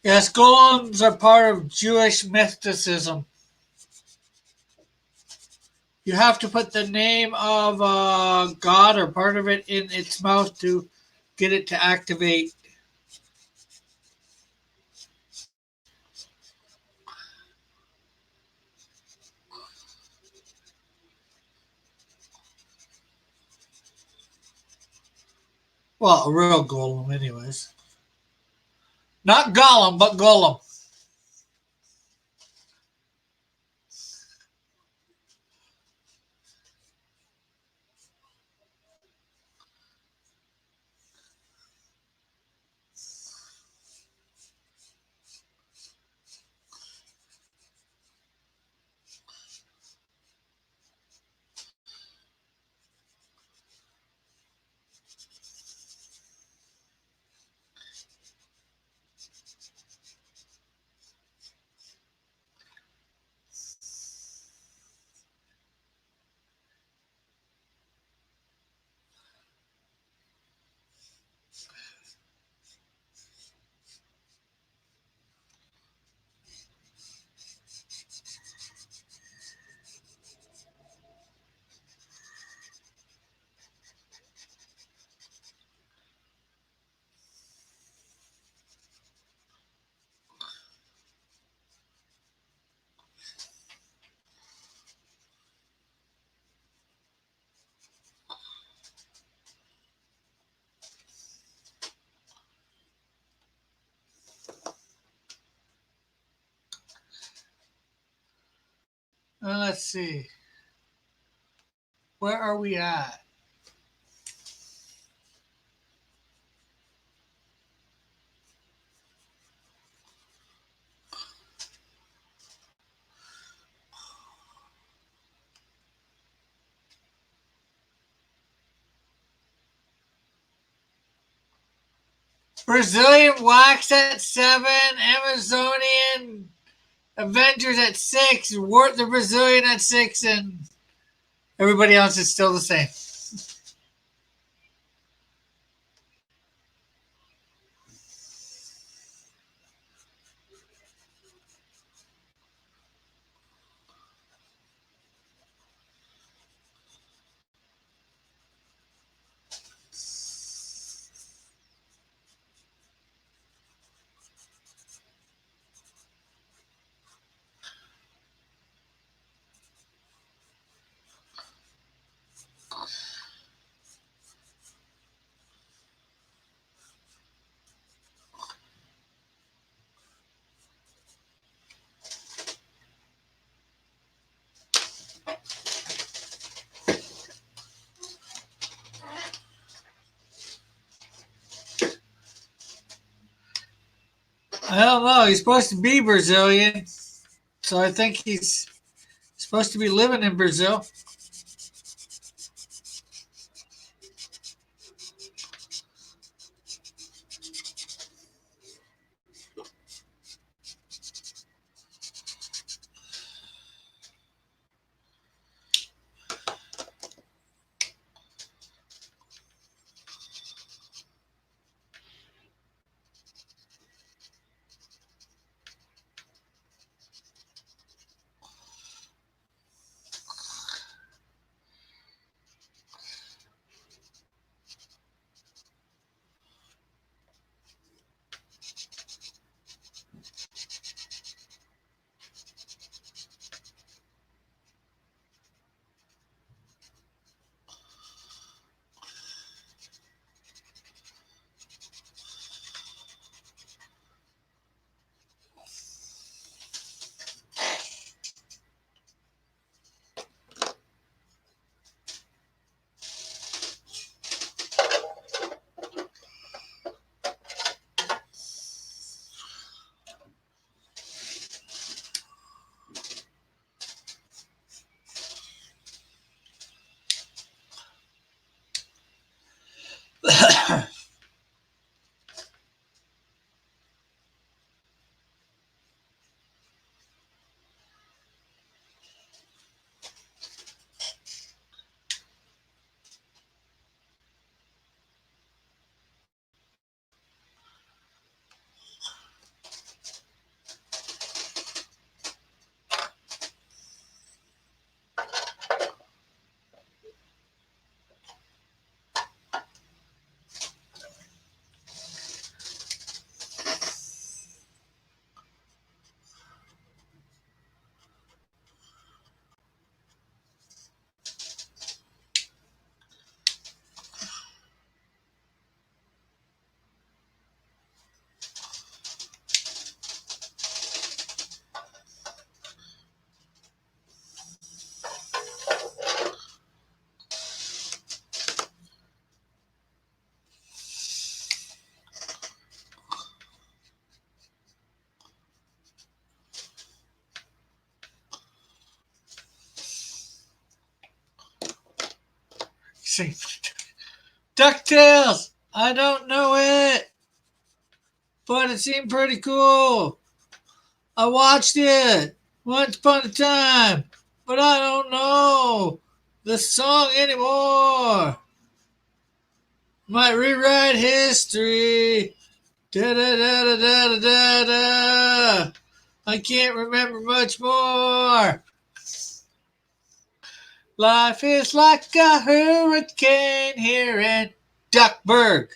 Yes, golems are part of Jewish mysticism. You have to put the name of God or part of it in its mouth to get it to activate. Well, a real golem, anyways. Not Gollum, but Golem. Let's see. Where are we at? Brazilian Wax at 7, Amazonian Avengers at 6, Wart the Brazilian at 6, and everybody else is still the same. I don't know. He's supposed to be Brazilian, so I think he's supposed to be living in Brazil. See, DuckTales. I don't know it, but it seemed pretty cool. I watched it once upon a time, but I don't know the song anymore. Might rewrite history. Da da da da da da da. I can't remember much more. Life is like a hurricane here in Duckburg.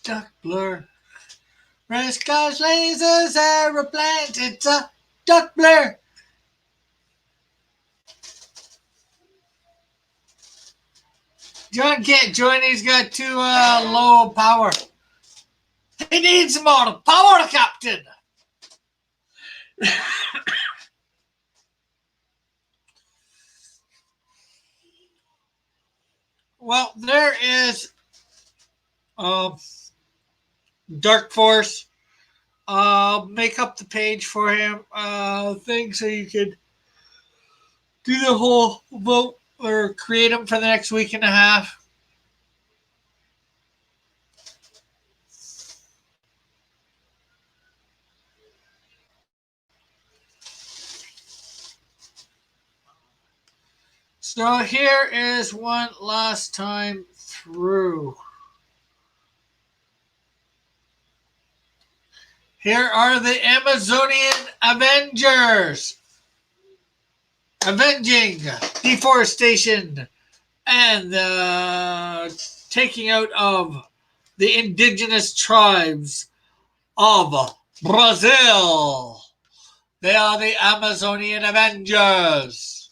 Duck blur. Red skies, lasers, aeroplanes. It's a duck blur. John can't join. He's got too low power. He needs more power, Captain. Well, there is Dark Force. Make up the page for him thing so you could do the whole vote or create them for the next week and a half. So here is one last time through. Here are the Amazonian Avengers avenging deforestation and the taking out of the indigenous tribes of Brazil. They are the Amazonian Avengers.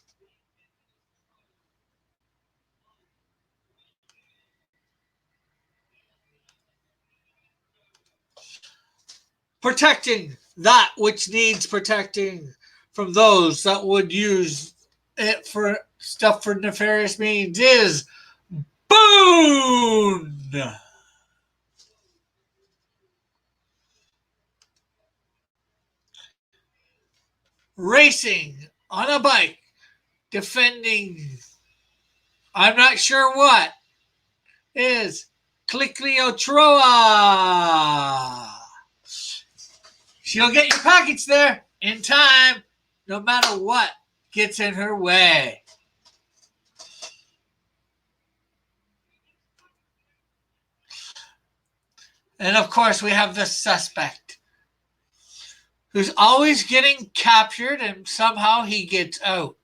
Protecting that which needs protecting from those that would use it for stuff for nefarious means is Boone. Racing on a bike, defending, I'm not sure what, is Clickliotroa. She'll get your package there in time, no matter what gets in her way. And of course, we have the suspect who's always getting captured and somehow he gets out.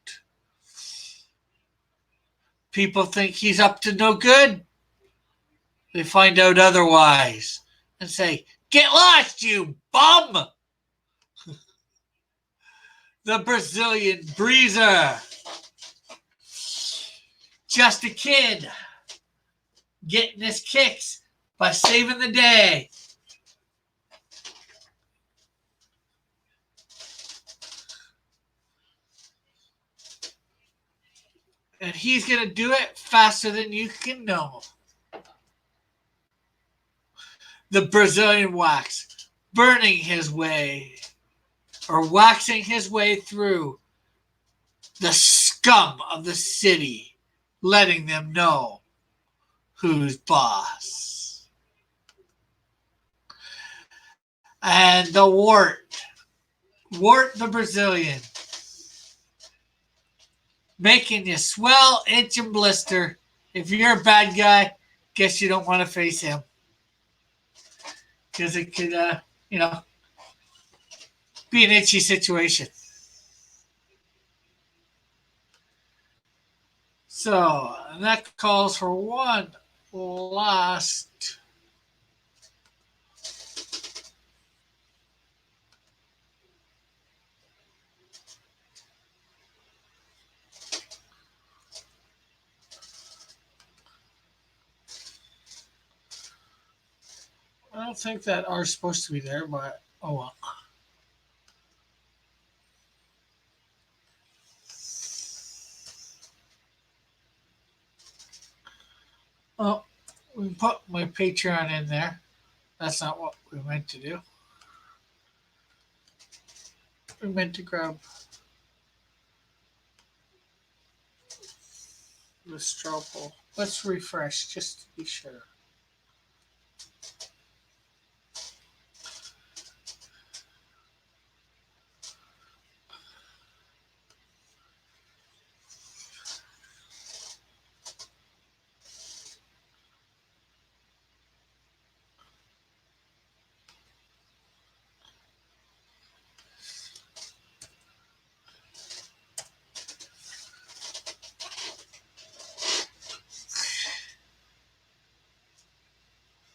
People think he's up to no good. They find out otherwise and say, "Get lost, you bum!" The Brazilian Breezer. Just a kid getting his kicks by saving the day. And he's going to do it faster than you can know. The Brazilian wax, burning his way or waxing his way through the scum of the city, letting them know who's boss. And the Wart the Brazilian, making you swell, itch, and blister. If you're a bad guy, guess you don't want to face him. Because it could, be an itchy situation. So, and that calls for one last I don't think that are supposed to be there, but oh well. Oh, we put my Patreon in there. That's not what we meant to do. We meant to grab the straw poll. Let's refresh just to be sure.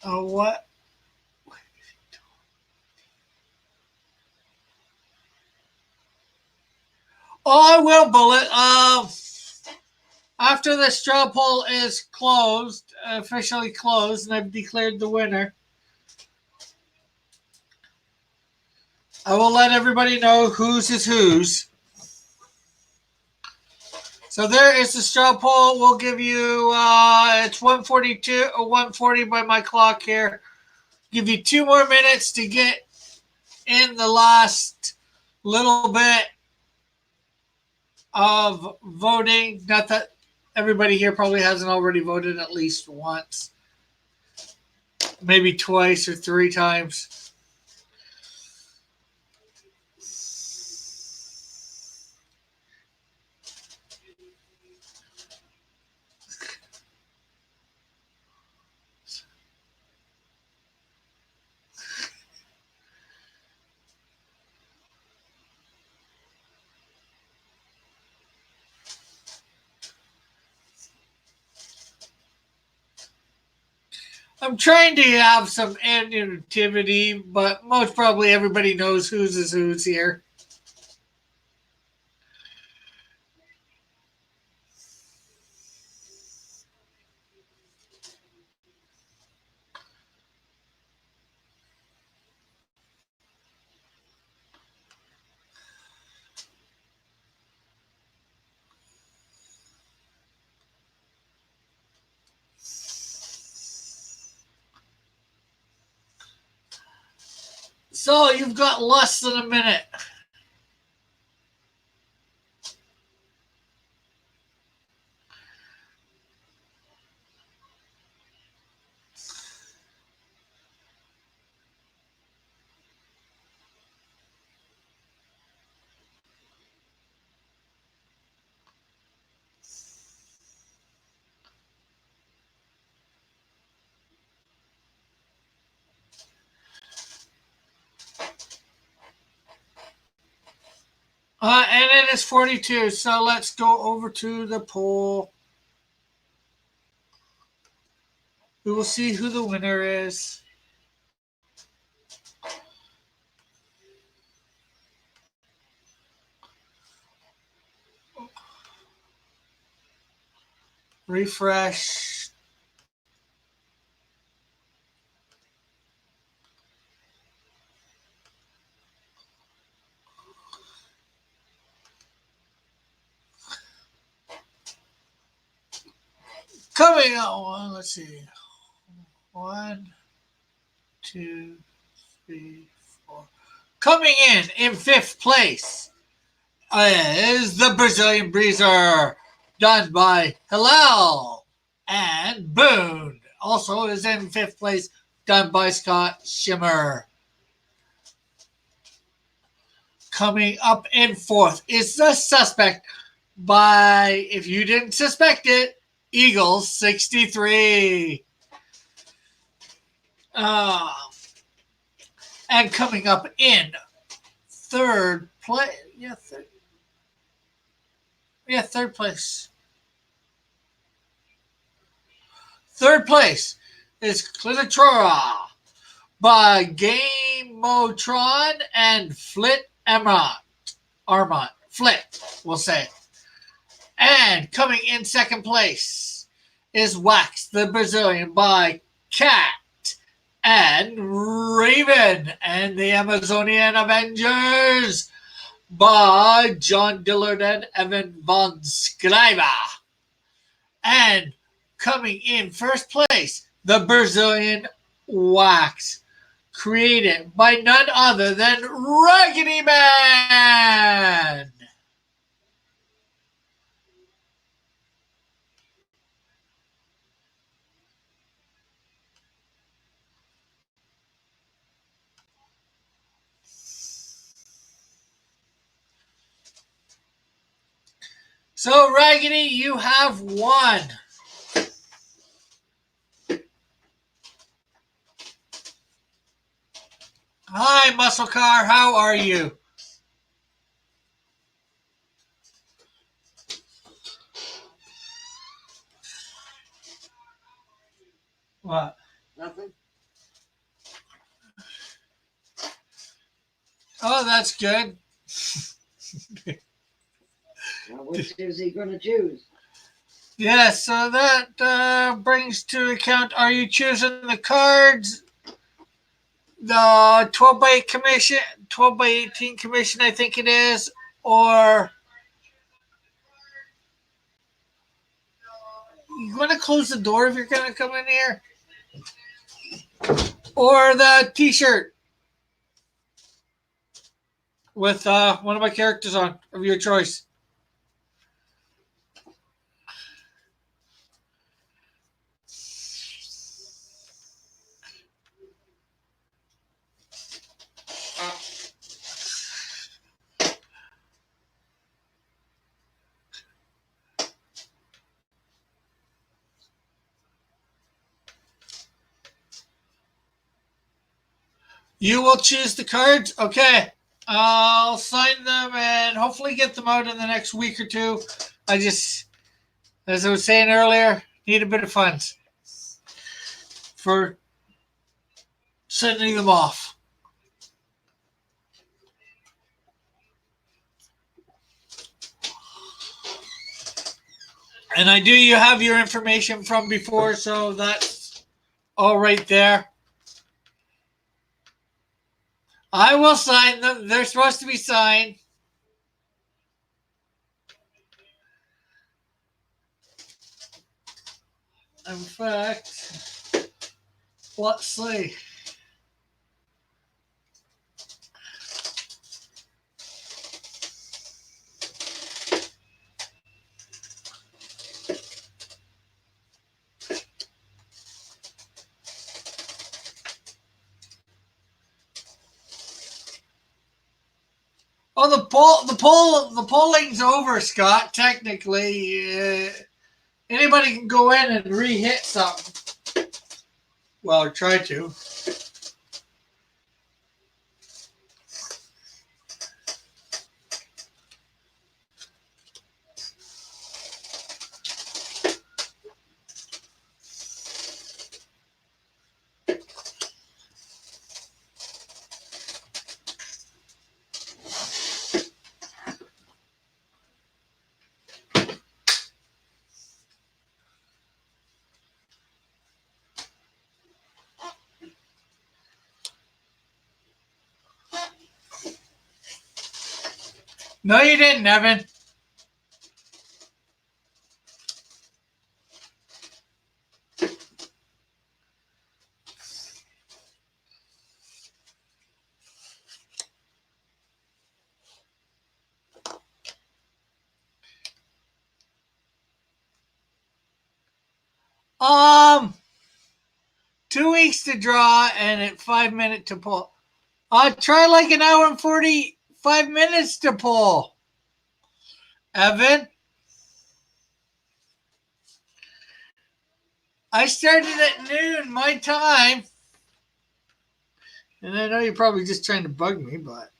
What Oh, I will, Bullet. After the straw poll is closed, officially closed, and I've declared the winner, I will let everybody know whose is whose. So there is the straw poll. We'll give you, it's 1:42 or 1:40 by my clock here. Give you 2 more minutes to get in the last little bit of voting. Not that everybody here probably hasn't already voted at least once, maybe twice or 3 times. I'm trying to have some anonymity, but most probably everybody knows whose is whose here. So you've got less than a minute. And it is 42, so let's go over to the poll. We will see who the winner is. Refresh. Coming out, let's see. 1, 2, 3, 4. Coming in 5th place is the Brazilian Breezer, done by Hillel. And Boone also is in 5th place, done by Scott Shimmer. Coming up in 4th is The Suspect by, if you didn't suspect it, Eagles 63. And coming up in 3rd place. Third place. 3rd place is Clinitora by Game Motron and Flit Armont. Flit, we'll say. And coming in 2nd place is Wax the Brazilian by Cat and Raven, and the Amazonian Avengers by John Dillard and Evan von Scriva. And coming in 1st place, the Brazilian Wax, created by none other than Raggedy Man. So, Raggedy, you have won. Hi, Muscle Car. How are you? What? Nothing. Oh, that's good. Which is he going to choose? Yeah, so that brings to account, are you choosing the cards, the 12 by 8 commission, 12 by 18 commission, I think it is, or you want to close the door if you're going to come in here? Or the t-shirt with one of my characters on, of your choice. You will choose the cards? Okay. I'll sign them and hopefully get them out in the next week or two. I just, as I was saying earlier, need a bit of funds for sending them off. And I do you have your information from before, so that's all right there. I will sign them. They're supposed to be signed. In fact, let's see. Oh, the polling's over, Scott. Technically, anybody can go in and re-hit something. Well, or try to. No, you didn't, Evan. Um, 2 weeks to draw and at 5 minutes to pull. Try like an hour and 45 minutes to pull. Evan, I started at noon, my time. And I know you're probably just trying to bug me, but.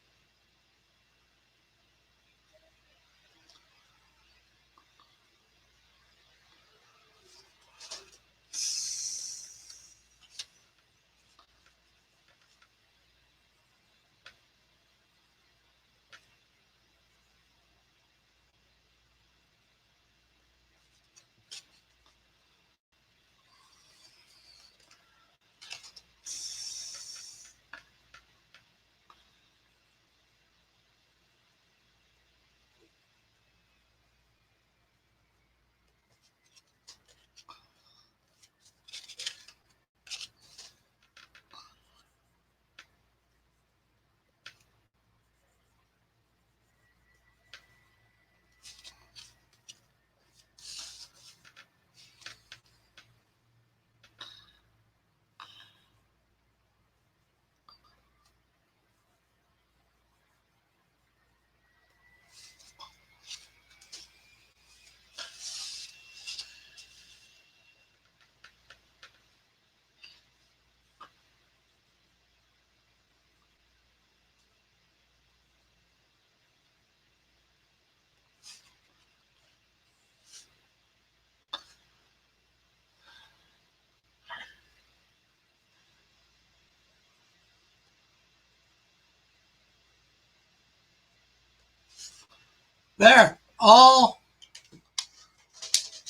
There, all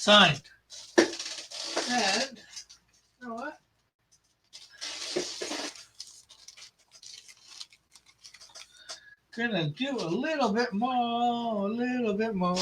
Signed. And you know what? Gonna do a little bit more, a little bit more.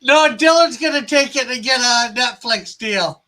No, Dylan's gonna take it and get a Netflix deal.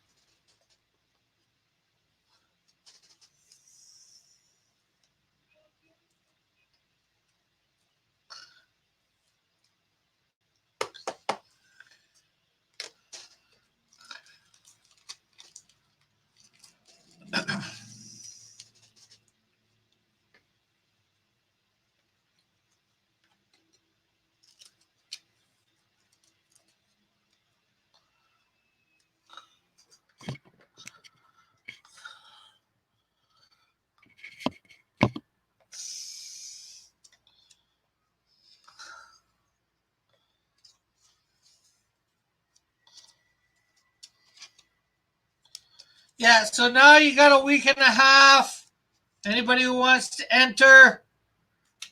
Yeah, so now you got a week and a half. Anybody who wants to enter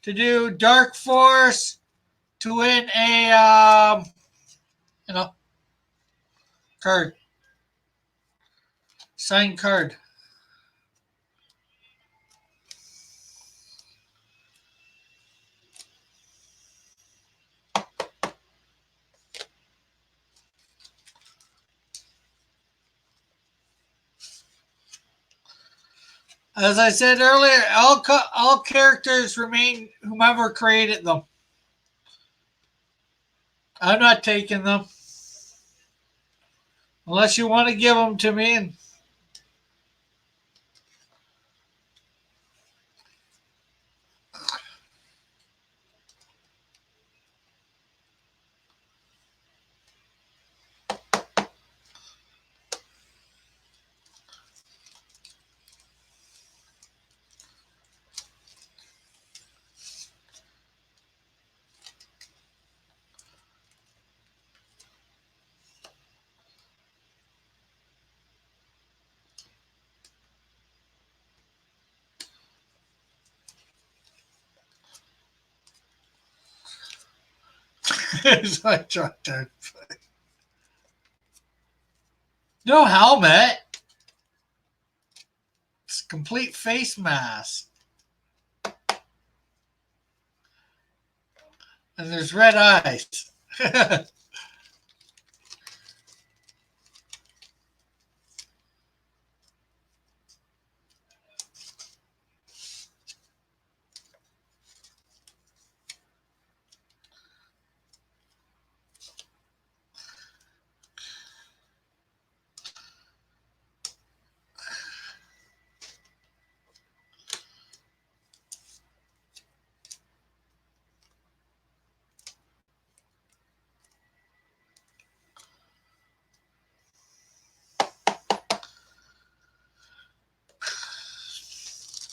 to do Dark Force to win a you know, card. Signed card. As I said earlier, all characters remain whomever created them. I'm not taking them unless you want to give them to me. And so I dropped that. No helmet. It's a complete face mask. And there's red eyes.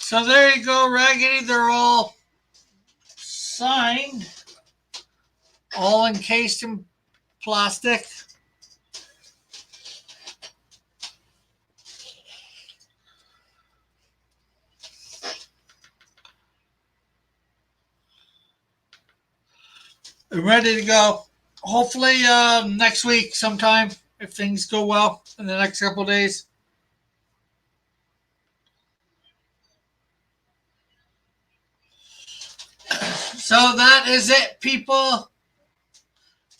So there you go, Raggedy. They're all signed, all encased in plastic. I'm ready to go. Hopefully next week sometime if things go well in the next couple of days. So that is it, people.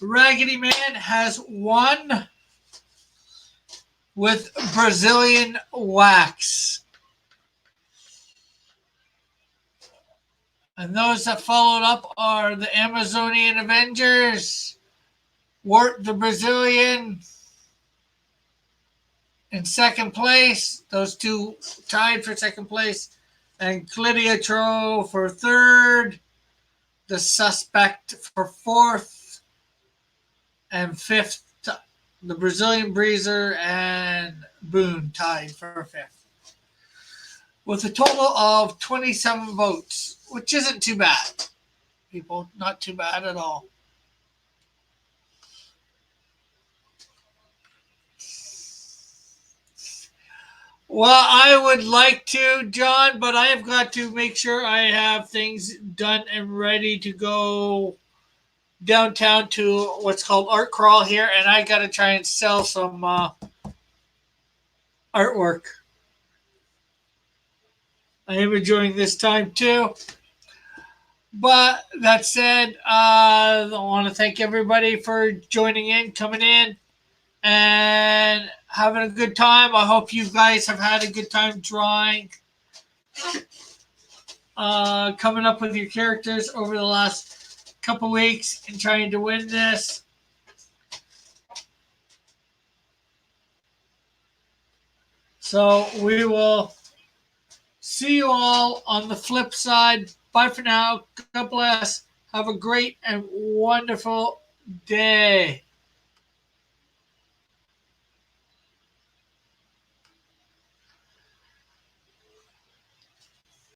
Raggedy Man has won with Brazilian wax. And those that followed up are the Amazonian Avengers, Wart the Brazilian in second place. Those two tied for second place. And Clidiatro for third. The Suspect for fourth. And fifth, the Brazilian Breezer and Boone tied for fifth. With a total of 27 votes, which isn't too bad. People, not too bad at all. Well, I would like to, John, but I have got to make sure I have things done and ready to go downtown to what's called Art Crawl here, and I got to try and sell some artwork. I am enjoying this time too. But that said, I want to thank everybody for joining in, coming in, and having a good time. I hope you guys have had a good time drawing, coming up with your characters over the last couple weeks and trying to win this. So we will see you all on the flip side. Bye for now. God bless. Have a great and wonderful day.